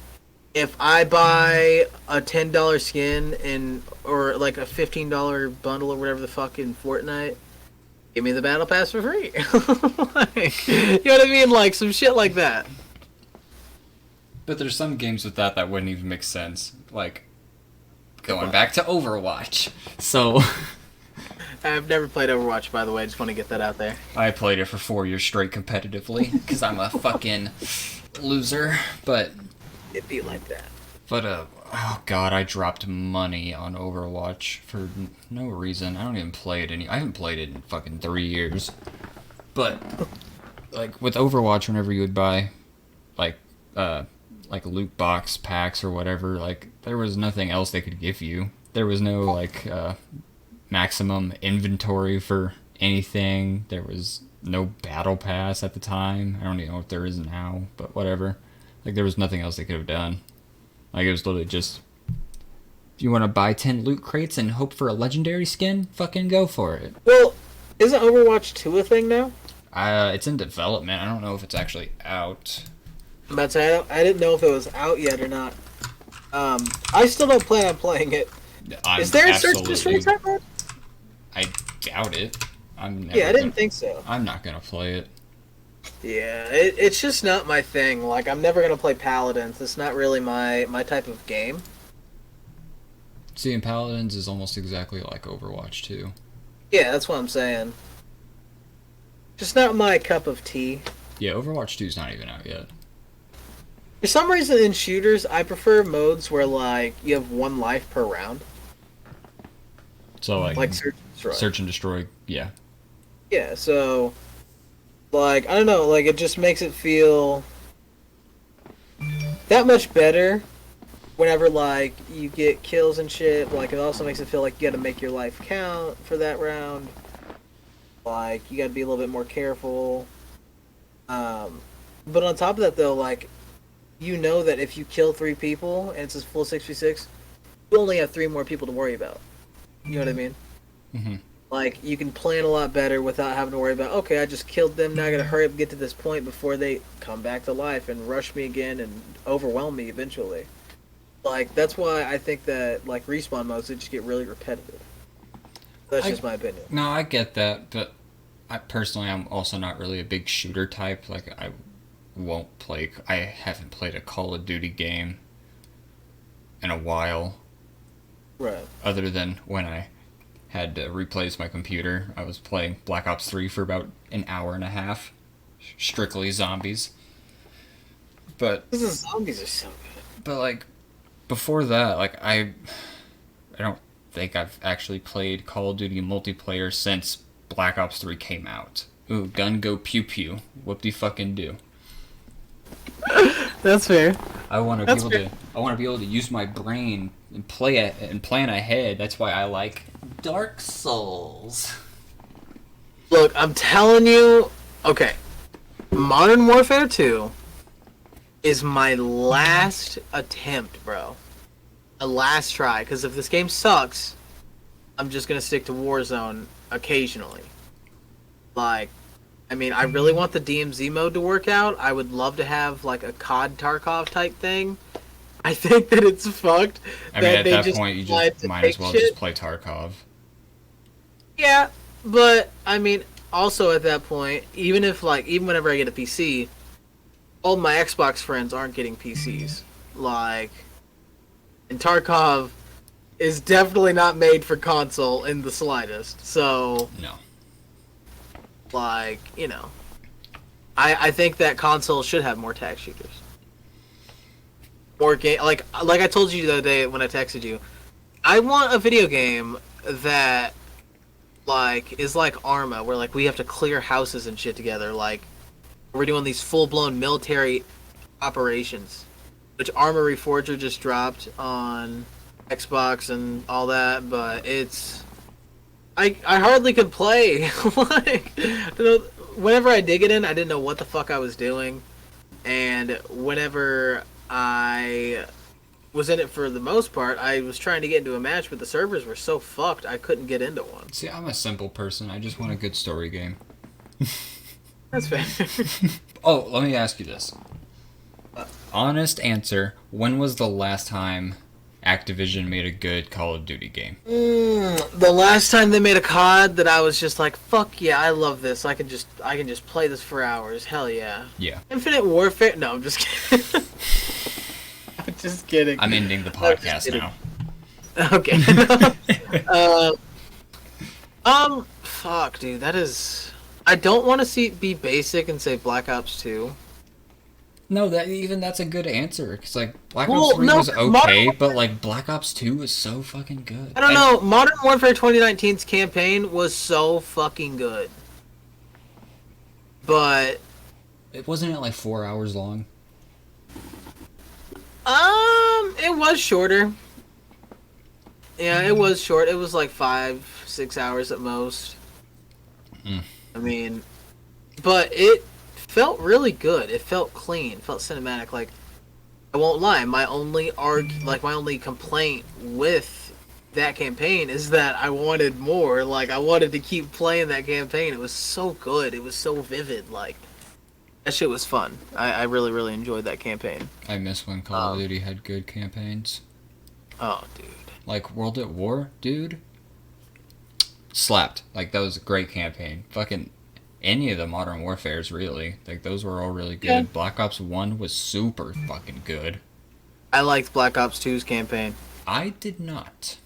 if I buy a $10 skin or like a $15 bundle or whatever the fuck in Fortnite, give me the battle pass for free. Like, you know what I mean? Like some shit like that. But there's some games with that wouldn't even make sense. Like, going back to Overwatch. So... I've never played Overwatch, by the way. I just want to get that out there. I played it for 4 years straight competitively, because I'm a fucking loser, but... It'd be like that. But, oh god, I dropped money on Overwatch for no reason. I don't even play it I haven't played it in fucking 3 years. But, like, with Overwatch, whenever you would buy, like loot box packs or whatever, like, there was nothing else they could give you. There was no, like, maximum inventory for anything. There was no battle pass at the time. I don't even know if there is now, but whatever. Like, there was nothing else they could have done. Like, it was literally just, if you want to buy 10 loot crates and hope for a legendary skin, fucking go for it. Well, isn't Overwatch 2 a thing now? It's in development. I don't know if it's actually out. I'm about to say, I didn't know if it was out yet or not. I still don't plan on playing it. Is there a search and destroy type mode? I doubt it. I didn't think so. I'm not gonna play it. Yeah, it's just not my thing. Like, I'm never gonna play Paladins. It's not really my type of game. See, and Paladins is almost exactly like Overwatch 2. Yeah, that's what I'm saying. Just not my cup of tea. Yeah, Overwatch 2 is not even out yet. For some reason, in shooters, I prefer modes where, like, you have 1 life per round. So, like Search and Destroy. Search and Destroy, yeah. Yeah, so, like, I don't know, like, it just makes it feel that much better whenever, like, you get kills and shit. Like, it also makes it feel like you gotta make your life count for that round. Like, you gotta be a little bit more careful. But on top of that, though, like, you know that if you kill 3 people and it's a full 6v6, you only have 3 more people to worry about. You know what I mean? Mm-hmm. Like, you can plan a lot better without having to worry about, okay, I just killed them, now I gotta hurry up and get to this point before they come back to life and rush me again and overwhelm me eventually. Like, that's why I think that, like, respawn modes, they just get really repetitive. That's just my opinion. No, I get that, but I'm also not really a big shooter type. Like, I haven't played a Call of Duty game in a while. Right. Other than when I had to replace my computer. I was playing Black Ops 3 for about an hour and a half. Strictly zombies. But zombies are so good. But, like, before that, like, I don't think I've actually played Call of Duty multiplayer since Black Ops 3 came out. Ooh, gun go pew pew. Whoop-de-fucking-do. That's fair. I want to be able to use my brain and play it and plan ahead. That's why I like Dark Souls. Look, I'm telling you, okay. Modern Warfare 2 is my last attempt, bro. A last try, because if this game sucks, I'm just gonna stick to Warzone occasionally. Like, I mean, I really want the DMZ mode to work out. I would love to have, like, a COD Tarkov type thing. I think that it's fucked. I mean, at that point, you just might as well just play Tarkov. Yeah, but I mean, also at that point, even whenever I get a PC, all my Xbox friends aren't getting PCs. Like, and Tarkov is definitely not made for console in the slightest. So, No. like, I think that console should have more tax shooters. More game, like I told you the other day when I texted you, I want a video game that like is like Arma, where like we have to clear houses and shit together. Like we're doing these full blown military operations, which Arma Reforger just dropped on Xbox and all that. But I hardly could play. Like, whenever I did get in, I didn't know what the fuck I was doing, and whenever I was in it for the most part, I was trying to get into a match, but the servers were so fucked I couldn't get into one. See, I'm a simple person. I just want a good story game. That's fair. Oh, let me ask you this. Honest answer, when was the last time Activision made a good Call of Duty game? The last time they made a COD that I was just like, fuck yeah, I love this. I can just play this for hours. Hell yeah. Yeah. Infinite Warfare? No, I'm just kidding. I'm just kidding. I'm ending the podcast now. Okay. Fuck, dude, that is... I don't want to be basic and say Black Ops 2. No, that's a good answer. Cause like Black Ops 3 was okay, but like Black Ops 2 was so fucking good. I don't know. Modern Warfare 2019's campaign was so fucking good, but it wasn't like 4 hours long. It was shorter. Yeah, it was short. It was like 5-6 hours at most. I mean, but it felt really good. It felt clean. It felt cinematic. Like, I won't lie. My only complaint with that campaign is that I wanted more. Like, I wanted to keep playing that campaign. It was so good. It was so vivid. Like, that shit was fun. I really, really enjoyed that campaign. I miss when Call of Duty had good campaigns. Oh, dude. Like World at War, dude. Slapped. Like, that was a great campaign. Fucking any of the Modern Warfares, really. Like, those were all really good. Yeah. Black Ops 1 was super fucking good. I liked Black Ops 2's campaign. I did not.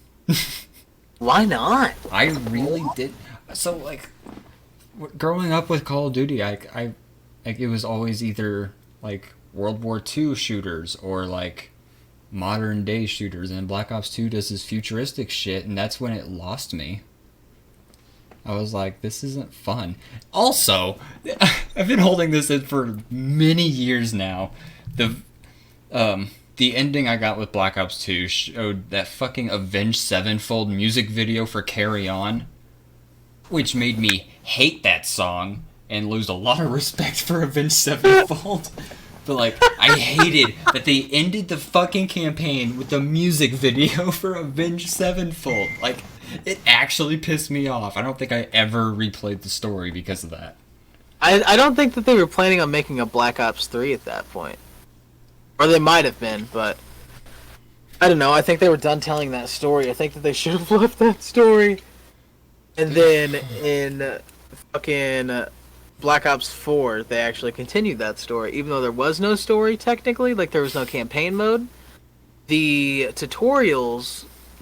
Why not? I really did. So, like, growing up with Call of Duty, I like, it was always either, like, World War II shooters or, like, modern day shooters. And Black Ops 2 does this futuristic shit, and that's when it lost me. I was like, this isn't fun. Also, I've been holding this in for many years now. The ending I got with Black Ops 2 showed that fucking Avenged Sevenfold music video for Carry On, which made me hate that song and lose a lot of respect for Avenged Sevenfold. But, like, I hated that they ended the fucking campaign with the music video for Avenged Sevenfold. Like, it actually pissed me off. I don't think I ever replayed the story because of that. I don't think that they were planning on making a Black Ops 3 at that point. Or they might have been, but I don't know. I think they were done telling that story. I think that they should have left that story. And then in fucking Black Ops 4, they actually continued that story. Even though there was no story, technically. Like, there was no campaign mode. The tutorial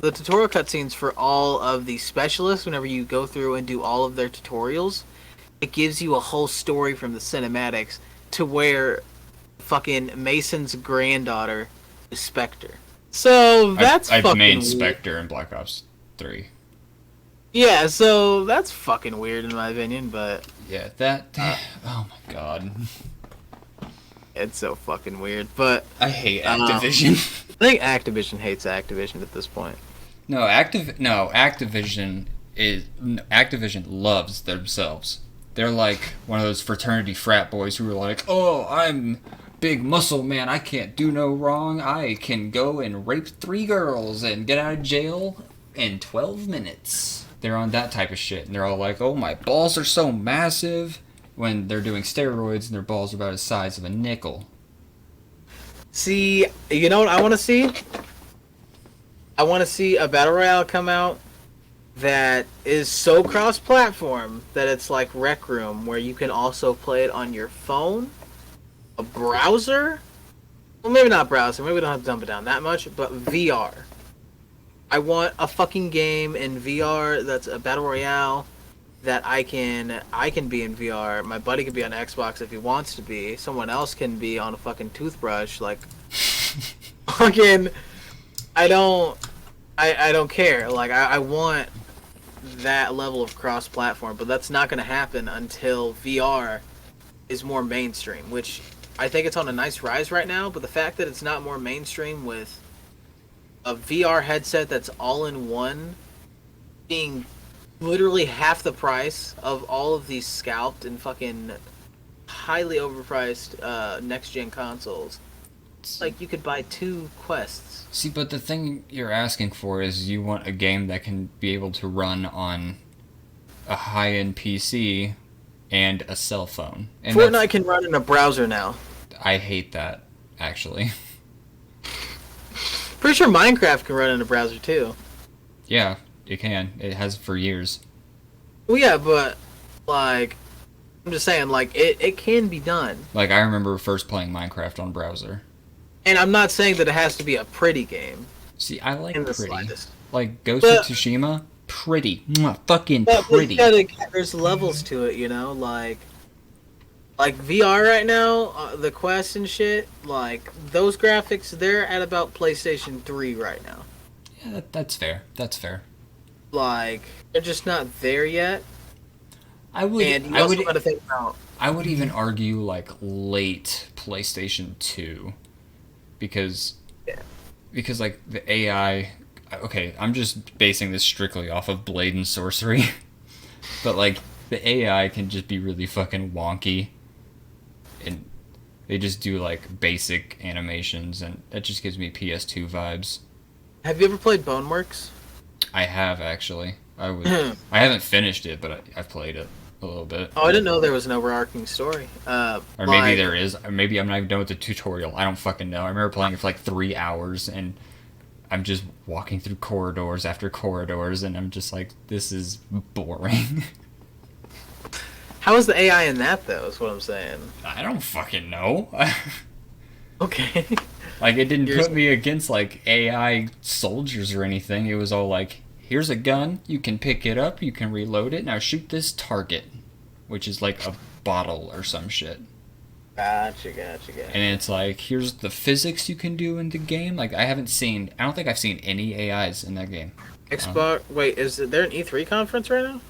cutscenes for all of the specialists, whenever you go through and do all of their tutorials, it gives you a whole story from the cinematics to where fucking Mason's granddaughter is Spectre. So that's I've made Spectre in Black Ops 3. Yeah, so that's fucking weird in my opinion, but yeah, oh my god. It's so fucking weird, but I hate Activision. I think Activision hates Activision at this point. Activision loves themselves. They're like one of those fraternity frat boys who are like, "Oh, I'm big muscle man. I can't do no wrong. I can go and rape 3 girls and get out of jail in 12 minutes." They're on that type of shit, and they're all like, "Oh, my balls are so massive," when they're doing steroids and their balls are about the size of a nickel. See, you know what I want to see? I want to see a battle royale come out that is so cross-platform that it's like Rec Room, where you can also play it on your phone, a browser. Well, maybe not browser. Maybe we don't have to dump it down that much, but VR. I want a fucking game in VR that's a battle royale that I can be in VR. My buddy can be on Xbox if he wants to be. Someone else can be on a fucking toothbrush. Like, fucking, I don't care. Like, I want that level of cross-platform, but that's not going to happen until VR is more mainstream, which I think it's on a nice rise right now, but the fact that it's not more mainstream with a VR headset that's all-in-one being literally half the price of all of these scalped and fucking highly overpriced next-gen consoles. It's like you could buy 2 Quests. See, but the thing you're asking for is you want a game that can be able to run on a high-end PC and a cell phone. And Fortnite can run in a browser now. I hate that, actually. Pretty sure Minecraft can run in a browser too. Yeah, it can. It has for years. Well, yeah, but like, I'm just saying, like, it can be done. Like, I remember first playing Minecraft on browser. And I'm not saying that it has to be a pretty game. See, I like in the pretty. slightest. Like, Ghost of Tsushima, pretty. Mwah, fucking pretty. There's levels to it, you know? Like VR right now, the Quest and shit, like, those graphics, they're at about PlayStation 3 right now. Yeah, that's fair. That's fair. Like, they're just not there yet. I would gotta think about... I would even argue, like, late PlayStation 2. Because like the AI, okay, I'm just basing this strictly off of Blade and Sorcery, but like the AI can just be really fucking wonky, and they just do like basic animations, and that just gives me PS2 vibes. Have you ever played Boneworks? I have, actually. I haven't finished it, but I've played it a little bit. Oh, I didn't know there was an overarching story. Or maybe there is. Or maybe I'm not even done with the tutorial. I don't fucking know. I remember playing it for like 3 hours, and I'm just walking through corridors after corridors, and I'm just like, this is boring. How is the AI in that, though, is what I'm saying. I don't fucking know. Okay. Like, it didn't put me against, like, AI soldiers or anything. It was all like, here's a gun, you can pick it up, you can reload it, now shoot this target. Which is like a bottle or some shit. Gotcha. And it's like, here's the physics you can do in the game. Like, I don't think I've seen any AIs in that game. Xbox, wait, is there an E3 conference right now?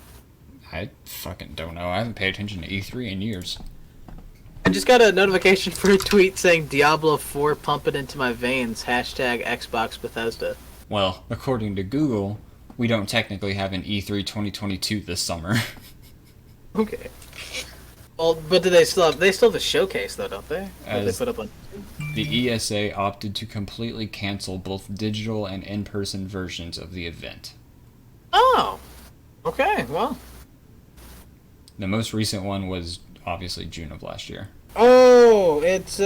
I fucking don't know. I haven't paid attention to E3 in years. I just got a notification for a tweet saying Diablo 4 pump it into my veins, hashtag Xbox Bethesda. Well, according to Google, we don't technically have an E3 2022 this summer. Okay. Well, but do they still have the showcase though, don't they? They put up on. The ESA opted to completely cancel both digital and in-person versions of the event. Oh. Okay. Well. The most recent one was obviously June of last year. Oh, it's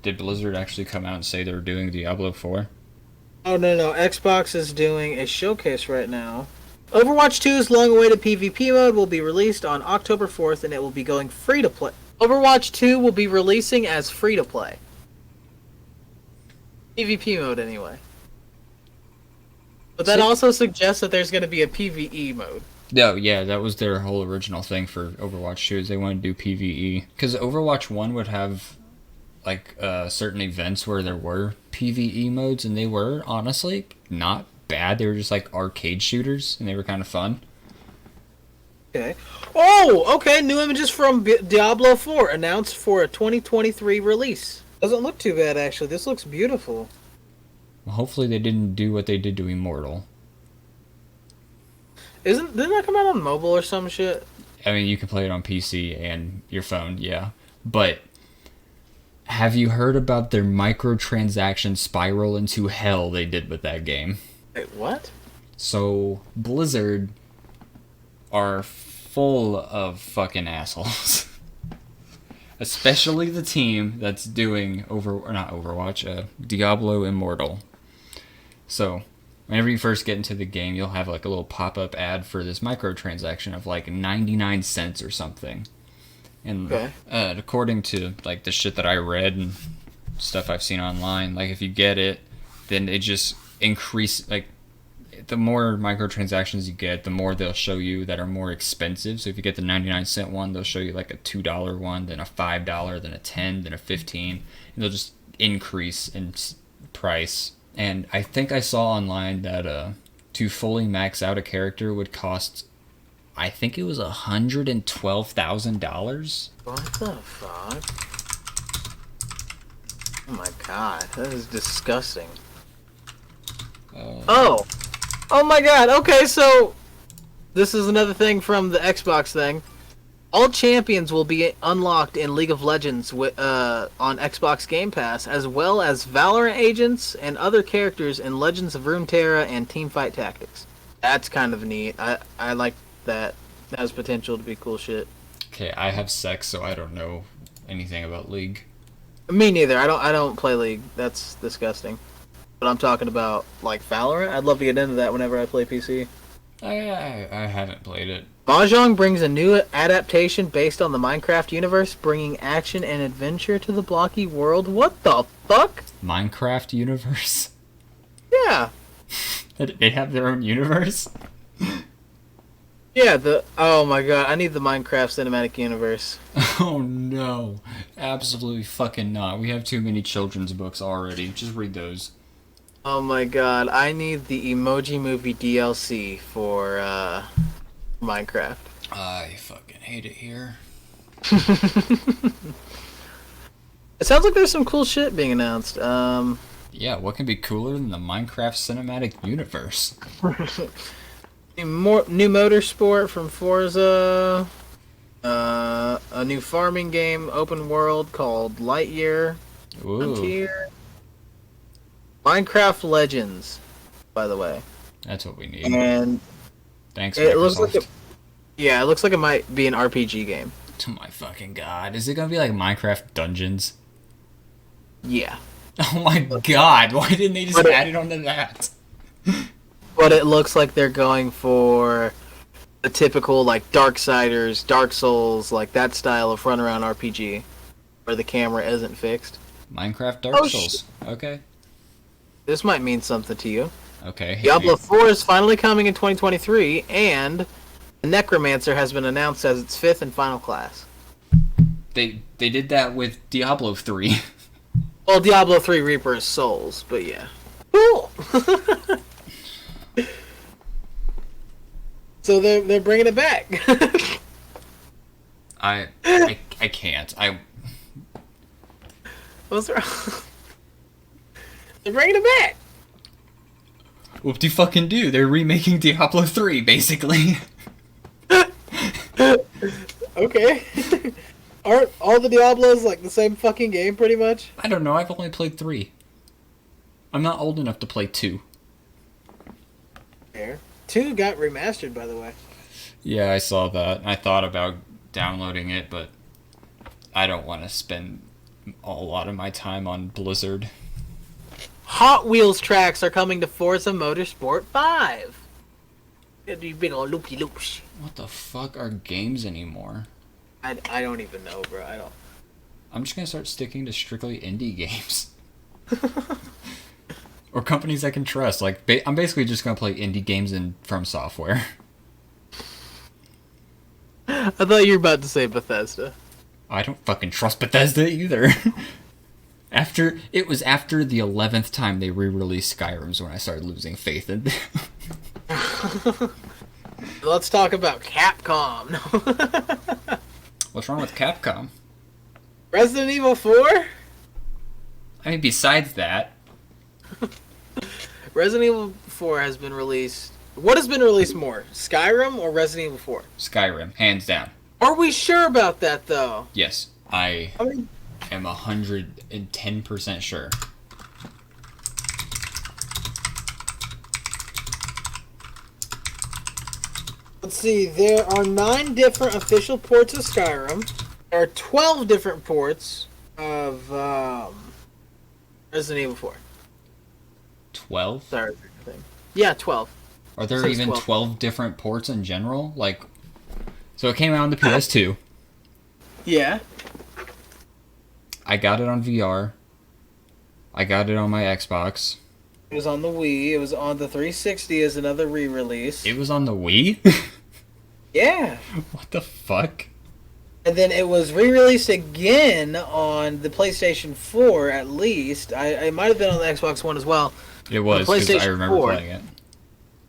Did Blizzard actually come out and say they were doing Diablo 4? Oh no! Xbox is doing a showcase right now. Overwatch 2's long-awaited PvP mode will be released on October 4th, and it will be going free-to-play. Overwatch 2 will be releasing as free-to-play. PvP mode, anyway. But that also suggests that there's going to be a PvE mode. No, yeah, that was their whole original thing for Overwatch 2, is they wanted to do PvE. Because Overwatch 1 would have, like, certain events where there were PvE modes, and they were, honestly, not bad. They were just like arcade shooters, and they were kind of fun. Okay. Oh, okay. New images from Diablo 4 announced for a 2023 release. Doesn't look too bad, actually. This looks beautiful. Well, hopefully they didn't do what they did to Immortal. Didn't that come out on mobile or some shit? I mean, you can play it on PC and your phone, yeah. But have you heard about their microtransaction spiral into hell they did with that game? Wait, what? So, Blizzard are full of fucking assholes. Especially the team that's doing Diablo Immortal. So, Whenever you first get into the game, you'll have like a little pop-up ad for this microtransaction of like 99 cents or something. And Okay. according to like the shit that I read and stuff I've seen online, like if you get it, then it just increase like the more microtransactions you get, the more they'll show you that are more expensive. So if you get the 99-cent one, they'll show you like a $2 one, then a $5, then a 10, then a 15, and they'll just increase in price. And I think I saw online that to fully max out a character would cost, I think it was $112,000. What the fuck? Oh my god, that is disgusting. Oh my god, okay, so this is another thing from the Xbox thing. All champions will be unlocked in League of Legends on Xbox Game Pass, as well as Valorant agents and other characters in Legends of Runeterra and Teamfight Tactics. That's kind of neat. I like that. That has potential to be cool shit. Okay, I have sex, so I don't know anything about League. Me neither. I don't play League. That's disgusting. But I'm talking about like Valorant. I'd love to get into that whenever I play PC. I haven't played it. Mahjong brings a new adaptation based on the Minecraft universe, bringing action and adventure to the blocky world. What the fuck? Minecraft universe? Yeah. They have their own universe? Yeah, oh my god, I need the Minecraft cinematic universe. Oh no. Absolutely fucking not. We have too many children's books already. Just read those. Oh my god, I need the Emoji Movie DLC for Minecraft. I fucking hate it here. It sounds like there's some cool shit being announced. Yeah, what can be cooler than the Minecraft cinematic universe? New motorsport from Forza. A new farming game, open world called Lightyear. Ooh. Frontier. Minecraft Legends, by the way. That's what we need. And thanks, it Microsoft. looks like it looks like it might be an RPG game. Oh my fucking god. Is it gonna be like Minecraft Dungeons? Yeah. Oh my god, why didn't they just add it onto that? But it looks like they're going for the typical like Darksiders, Dark Souls, like that style of run-around RPG, where the camera isn't fixed. Minecraft Dark Souls. Okay. This might mean something to you. Okay. Diablo 4 is finally coming in 2023, and the Necromancer has been announced as its 5th and final class. They did that with Diablo 3. Well, Diablo 3 Reaper is Souls, but yeah. Cool! So they're bringing it back. I can't. What's wrong? They're bringing it back. Whoop-de-fucking-do. They're remaking Diablo 3, basically. Okay. Aren't all the Diablos like the same fucking game, pretty much? I don't know. I've only played 3. I'm not old enough to play 2. Fair. 2 got remastered, by the way. Yeah, I saw that. I thought about downloading it, but I don't want to spend a lot of my time on Blizzard. Hot Wheels tracks are coming to Forza Motorsport 5. You big old loopy loops. What the fuck are games anymore? I don't even know, bro. I don't. I'm just gonna start sticking to strictly indie games. Or companies I can trust. Like, I'm basically just gonna play indie games from Software. I thought you were about to say Bethesda. I don't fucking trust Bethesda either. It was after the 11th time they re-released Skyrim when I started losing faith in them. Let's talk about Capcom. What's wrong with Capcom? Resident Evil 4? I mean, besides that... Resident Evil 4 has been released... What has been released more? Skyrim or Resident Evil 4? Skyrim, hands down. Are we sure about that, though? Yes, I mean... am 110% sure. Let's see, there are 9 different official ports of Skyrim. There are 12 different ports of Resident Evil 4. 12? Sorry, I think. Yeah, 12. Are there Says even 12. 12 different ports in general? Like, so it came out on the PS2. Yeah. I got it on VR. I got it on my Xbox. It was on the Wii. It was on the 360 as another re-release. It was on the Wii? Yeah. What the fuck? And then it was re-released again on the PlayStation 4, at least. It might have been on the Xbox One as well. It was, because I remember 4. playing it.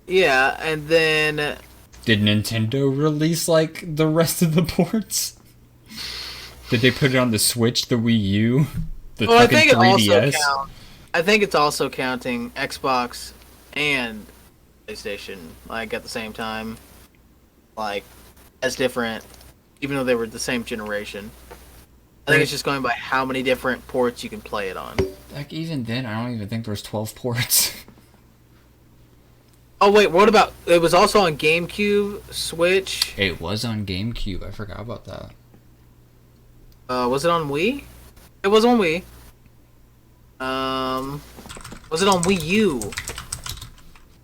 Yeah, and then... Did Nintendo release, like, the rest of the ports? Did they put it on the Switch, the Wii U, the I fucking think 3DS? I think it's also counting Xbox and PlayStation, like, at the same time. Like, as different, even though they were the same generation. I think it's just going by how many different ports you can play it on. Like, even then, I don't even think there was 12 ports. Oh, wait, what about... It was also on GameCube, Switch... It was on GameCube, I forgot about that. Was it on Wii? It was on Wii. Was it on Wii U?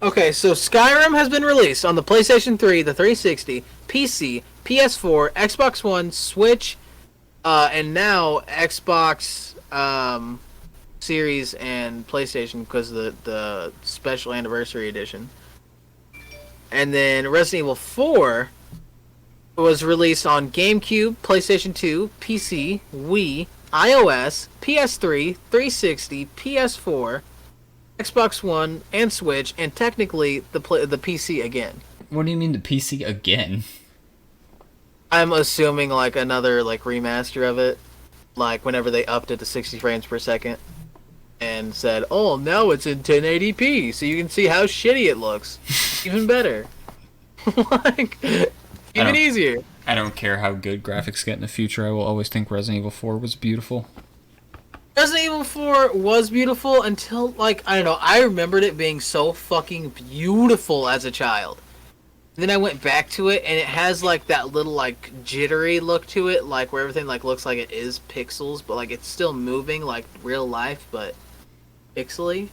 Okay, so Skyrim has been released on the PlayStation 3, the 360, PC, PS4, Xbox One, Switch, and now Xbox Series and PlayStation because of the special anniversary edition. And then Resident Evil 4 was released on GameCube, PlayStation 2, PC, Wii, iOS, PS3, 360, PS4, Xbox One, and Switch, and technically the PC again. What do you mean the PC again? I'm assuming like another like remaster of it, like whenever they upped it to 60 frames per second, and said, "Oh, now it's in 1080p, so you can see how shitty it looks, even better." Like, even easier. I don't care how good graphics get in the future. I will always think Resident Evil 4 was beautiful. Resident Evil 4 was beautiful until, like, I don't know, I remembered it being so fucking beautiful as a child. Then I went back to it, and it has, like, that little, like, jittery look to it, like, where everything, like, looks like it is pixels, but, like, it's still moving, like, real life, but pixely.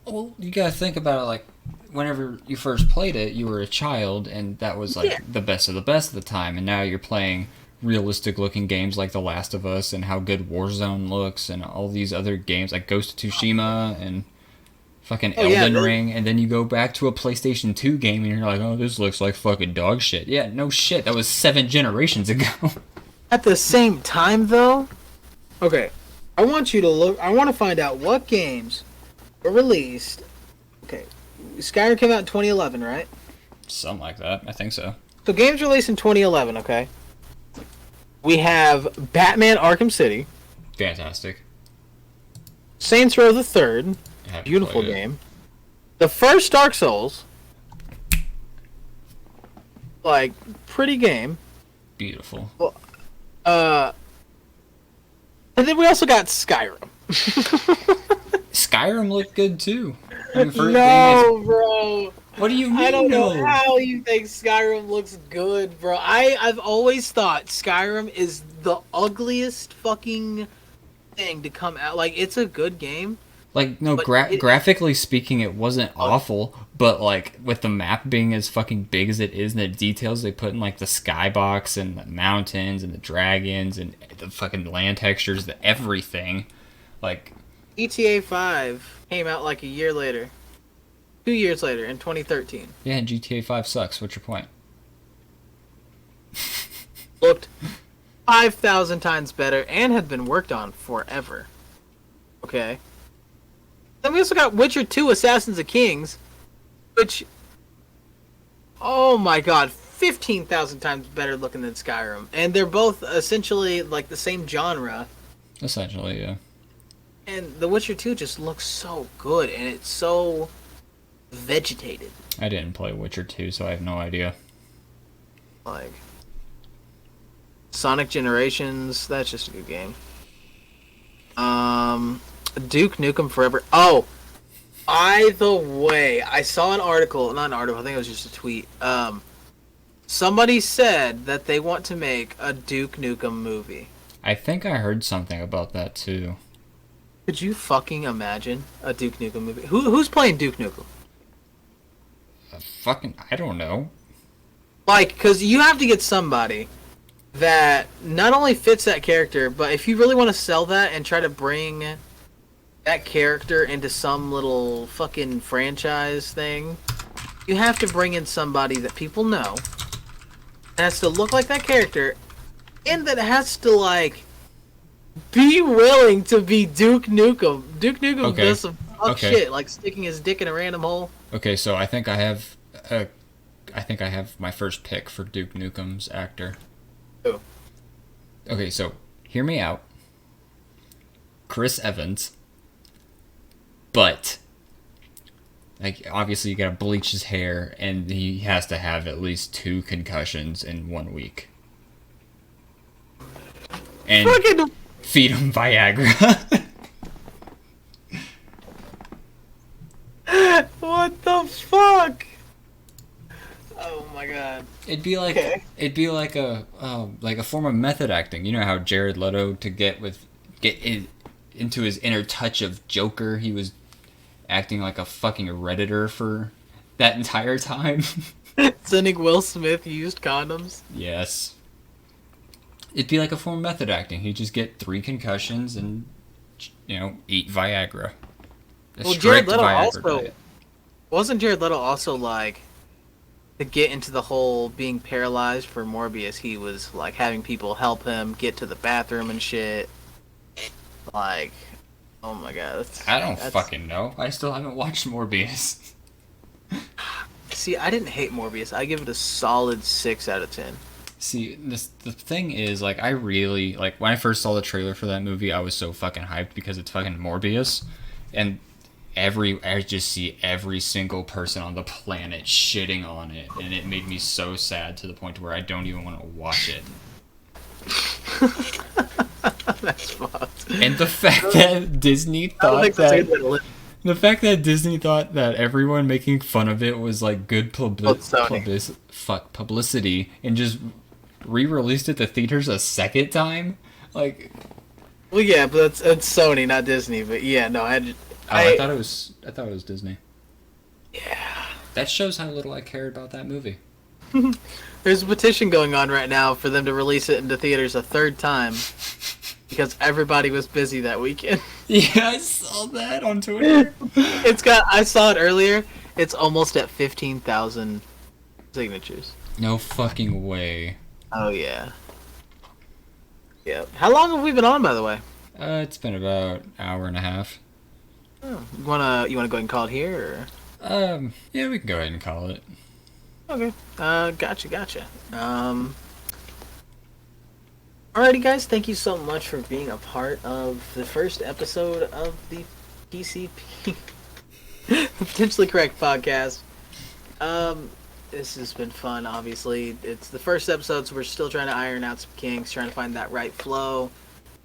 Well, you gotta think about it, like, whenever you first played it, you were a child, and that was, like, the best of the time, and now you're playing realistic-looking games like The Last of Us, and how good Warzone looks, and all these other games, like Ghost of Tsushima, and fucking Elden Ring, and then you go back to a PlayStation 2 game, and you're like, oh, this looks like fucking dog shit. Yeah, no shit, that was 7 generations ago. At the same time, though, okay, I want you to look, I want to find out what games were released. Okay, Skyrim came out in 2011, right? Something like that, I think so. So games released in 2011, okay? We have Batman Arkham City. Fantastic. Saints Row the Third. Beautiful game. The first Dark Souls. Like, pretty game. Beautiful. Well, and then we also got Skyrim. Skyrim looked good too. I mean, bro. What do you mean? I don't know how you think Skyrim looks good, bro. I've always thought Skyrim is the ugliest fucking thing to come out. Like, it's a good game. Like, no, graphically speaking, it wasn't awful, but, like, with the map being as fucking big as it is, and the details they put in, like, the skybox, and the mountains, and the dragons, and the fucking land textures, the everything, like... GTA 5 came out, like, a year later. 2 years later, in 2013. Yeah, and GTA 5 sucks. What's your point? Looked 5,000 times better, and had been worked on forever. Okay? Then we also got Witcher 2 Assassins of Kings, which, oh my god, 15,000 times better looking than Skyrim. And they're both essentially like the same genre. Essentially, yeah. And The Witcher 2 just looks so good, and it's so vegetated. I didn't play Witcher 2, so I have no idea. Like, Sonic Generations, that's just a good game. Duke Nukem Forever. Oh, by the way, I saw an article, not an article, I think it was just a tweet. Somebody said that they want to make a Duke Nukem movie. I think I heard something about that too. Could you fucking imagine a Duke Nukem movie? Who's playing Duke Nukem? I don't know. Like, because you have to get somebody that not only fits that character, but if you really want to sell that and try to bring that character into some little fucking franchise thing, you have to bring in somebody that people know, that has to look like that character, and that has to, like, be willing to be Duke Nukem. Duke Nukem does some fuck shit, like sticking his dick in a random hole. Okay, so I think I have my first pick for Duke Nukem's actor. Who? Okay, so hear me out. Chris Evans. But like obviously you gotta bleach his hair and he has to have at least 2 concussions in 1 week. And Fucking... feed him Viagra. What the fuck? Oh my god. It'd be like a form of method acting. You know how Jared Leto to get into his inner touch of Joker, he was acting like a fucking Redditor for that entire time. Sending Will Smith used condoms. Yes. It'd be like a form of method acting. He'd just get 3 concussions and eat Viagra. Well, Jared Leto also wasn't Jared Leto also like to get into the whole being paralyzed for Morbius. He was like having people help him get to the bathroom and shit. Like, oh my god, I don't fucking know. I still haven't watched Morbius. See, I didn't hate Morbius. I give it a solid 6 out of 10. See, the thing is, like, I really like when I first saw the trailer for that movie, I was so fucking hyped because it's fucking Morbius, and I just see every single person on the planet shitting on it, and it made me so sad to the point where I don't even want to watch it. That's fucked. And the fact that Disney thought that everyone making fun of it was like good publicity and just re-released it to theaters a second time, like. Well, yeah, but it's Sony, not Disney. But yeah, no, I thought it was Disney. Yeah. That shows how little I cared about that movie. There's a petition going on right now for them to release it into theaters a 3rd time because everybody was busy that weekend. Yeah, I saw that on Twitter. I saw it earlier. It's almost at 15,000 signatures. No fucking way. Oh yeah. Yeah. How long have we been on, by the way? It's been about an hour and a half. Oh, you wanna go ahead and call it here, or? Yeah, we can go ahead and call it. Okay. Gotcha. Alrighty, guys. Thank you so much for being a part of the first episode of the PCP, the Potentially Correct podcast. This has been fun. Obviously, it's the first episode, so we're still trying to iron out some kinks, trying to find that right flow,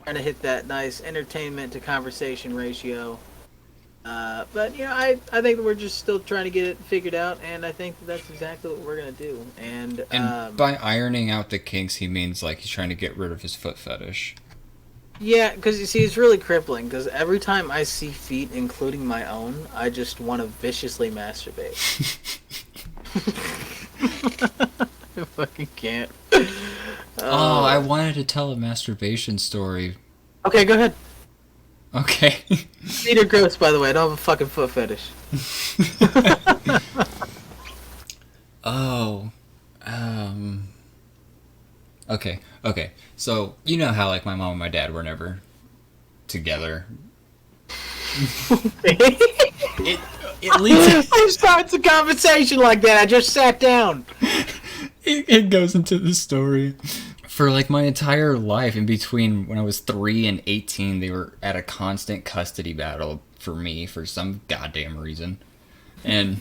trying to hit that nice entertainment to conversation ratio. But I think we're just still trying to get it figured out, and I think that's exactly what we're gonna do. And by ironing out the kinks, he means like he's trying to get rid of his foot fetish. Yeah, because you see, it's really crippling. Because every time I see feet, including my own, I just want to viciously masturbate. I fucking can't. Oh, I wanted to tell a masturbation story. Okay, go ahead. Okay. Feet are gross, by the way. I don't have a fucking foot fetish. Okay. So, you know how, like, my mom and my dad were never together. It leads... Who starts a conversation like that? I just sat down. It goes into the story. For, like, my entire life, in between when I was 3 and 18, they were at a constant custody battle for me for some goddamn reason. And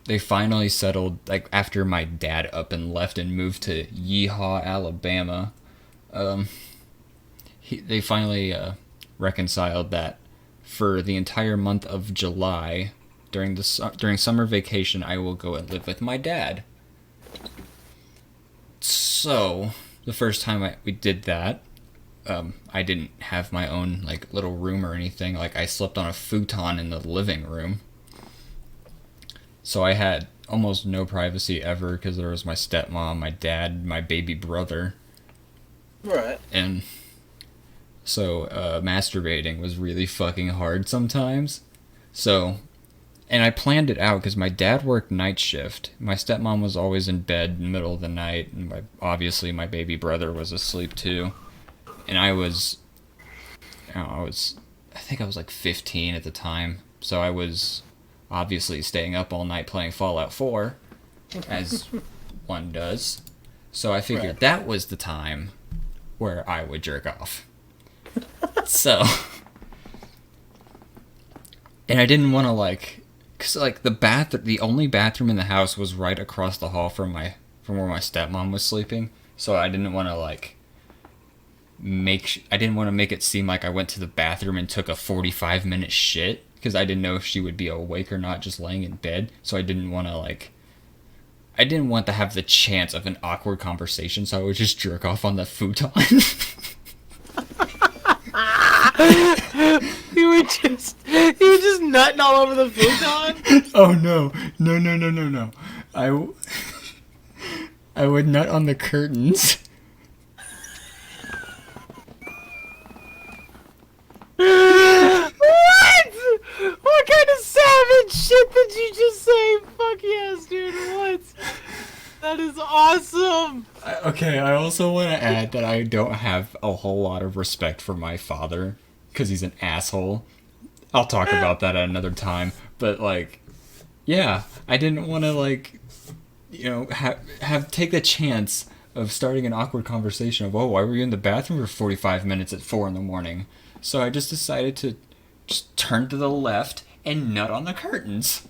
they finally settled, like, after my dad up and left and moved to Yeehaw, Alabama. They finally reconciled that for the entire month of July, during summer vacation, I will go and live with my dad. So... the first time we did that, I didn't have my own, like, little room or anything. Like, I slept on a futon in the living room. So I had almost no privacy ever because there was my stepmom, my dad, my baby brother. Right. And so masturbating was really fucking hard sometimes. So, and I planned it out because my dad worked night shift. My stepmom was always in bed in the middle of the night, and obviously my baby brother was asleep too. And I think I was like 15 at the time, so I was obviously staying up all night playing Fallout 4, as one does. So I figured that was the time where I would jerk off. So, and I didn't want to cause the only bathroom in the house was right across the hall from where my stepmom was sleeping. So I didn't want to I didn't want to make it seem like I went to the bathroom and took a 45-minute shit, because I didn't know if she would be awake or not just laying in bed. So I didn't want to have the chance of an awkward conversation, so I would just jerk off on the futon. You were just nutting all over the futon? Oh no. I would nut on the curtains. What? What kind of savage shit did you just say? Fuck yes, dude. What? That is awesome. Okay, I also want to add that I don't have a whole lot of respect for my father, because he's an asshole. I'll talk about that at another time. But yeah, I didn't want to take the chance of starting an awkward conversation of, why were you in the bathroom for 45 minutes at 4 a.m? So I just decided to just turn to the left and nut on the curtains.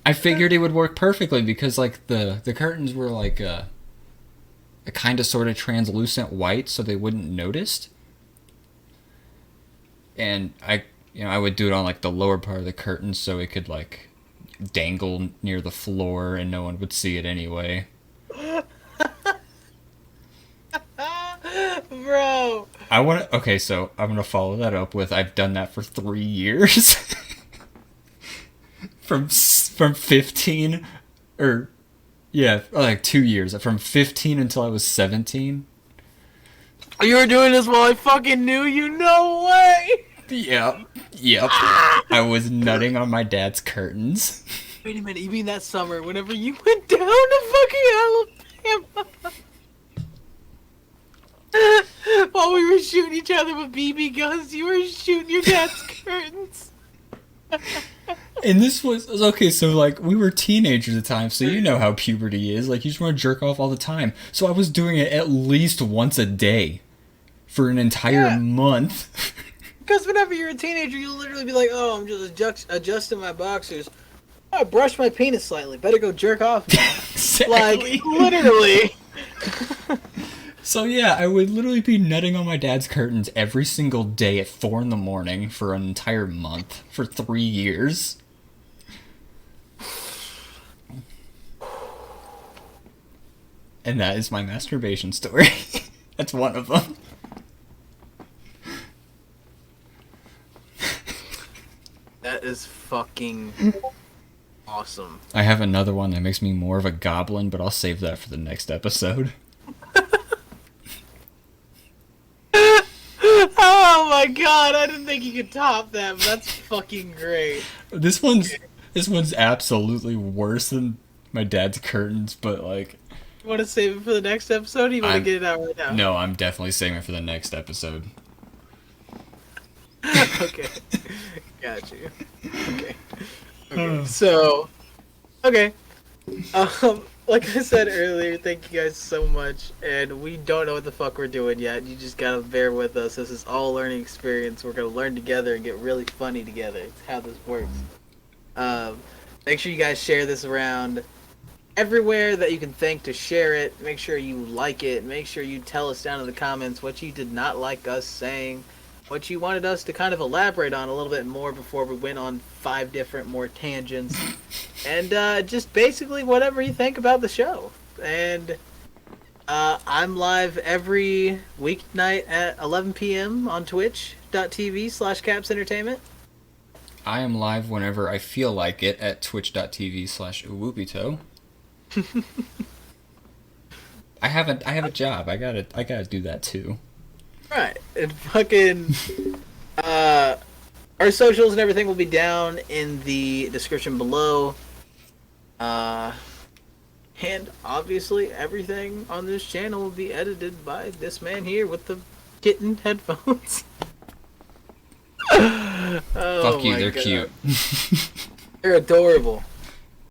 I figured it would work perfectly because the curtains were a kind of sort of translucent white, so they wouldn't notice. And I would do it on the lower part of the curtain so it could dangle near the floor and no one would see it anyway. Bro. So I'm gonna follow that up with, I've done that for 3 years. from 15, 2 years. From 15 until I was 17. You were doing this while I fucking knew you? No way! Yep. I was nutting on my dad's curtains. Wait a minute, you mean that summer, whenever you went down to fucking Alabama? While we were shooting each other with BB guns, you were shooting your dad's curtains. And this was okay, so we were teenagers at the time, so you know how puberty is. You just want to jerk off all the time. So I was doing it at least once a day for an entire month. Because whenever you're a teenager, you'll literally be like, oh, I'm just adjusting my boxers. Oh, I brushed my penis slightly. Better go jerk off now. Exactly. Literally. So yeah, I would literally be nutting on my dad's curtains every single day at 4 a.m. for an entire month for 3 years. And that is my masturbation story. That's one of them. That is fucking awesome. I have another one that makes me more of a goblin, but I'll save that for the next episode. Oh my god, I didn't think you could top that, but that's fucking great. This one's absolutely worse than my dad's curtains, but You want to save it for the next episode, or you want to get it out right now? No, I'm definitely saving it for the next episode. Okay. Got you. Okay. So, okay. Like I said earlier, thank you guys so much, and we don't know what the fuck we're doing yet. You just gotta bear with us. This is all a learning experience. We're gonna learn together and get really funny together. It's how this works. Make sure you guys share this around everywhere that you can think to share it. Make sure you like it. Make sure you tell us down in the comments what you did not like us saying, what you wanted us to kind of elaborate on a little bit more before we went on 5 different more tangents. And just basically whatever you think about the show. And I'm live every weeknight at 11 p.m. on twitch.tv/capsentertainment. I am live whenever I feel like it at twitch.tv/uwupito. I have a job. I gotta do that too. Right. And fucking our socials and everything will be down in the description below. And obviously everything on this channel will be edited by this man here with the kitten headphones. Fuck you, they're cute. They're adorable.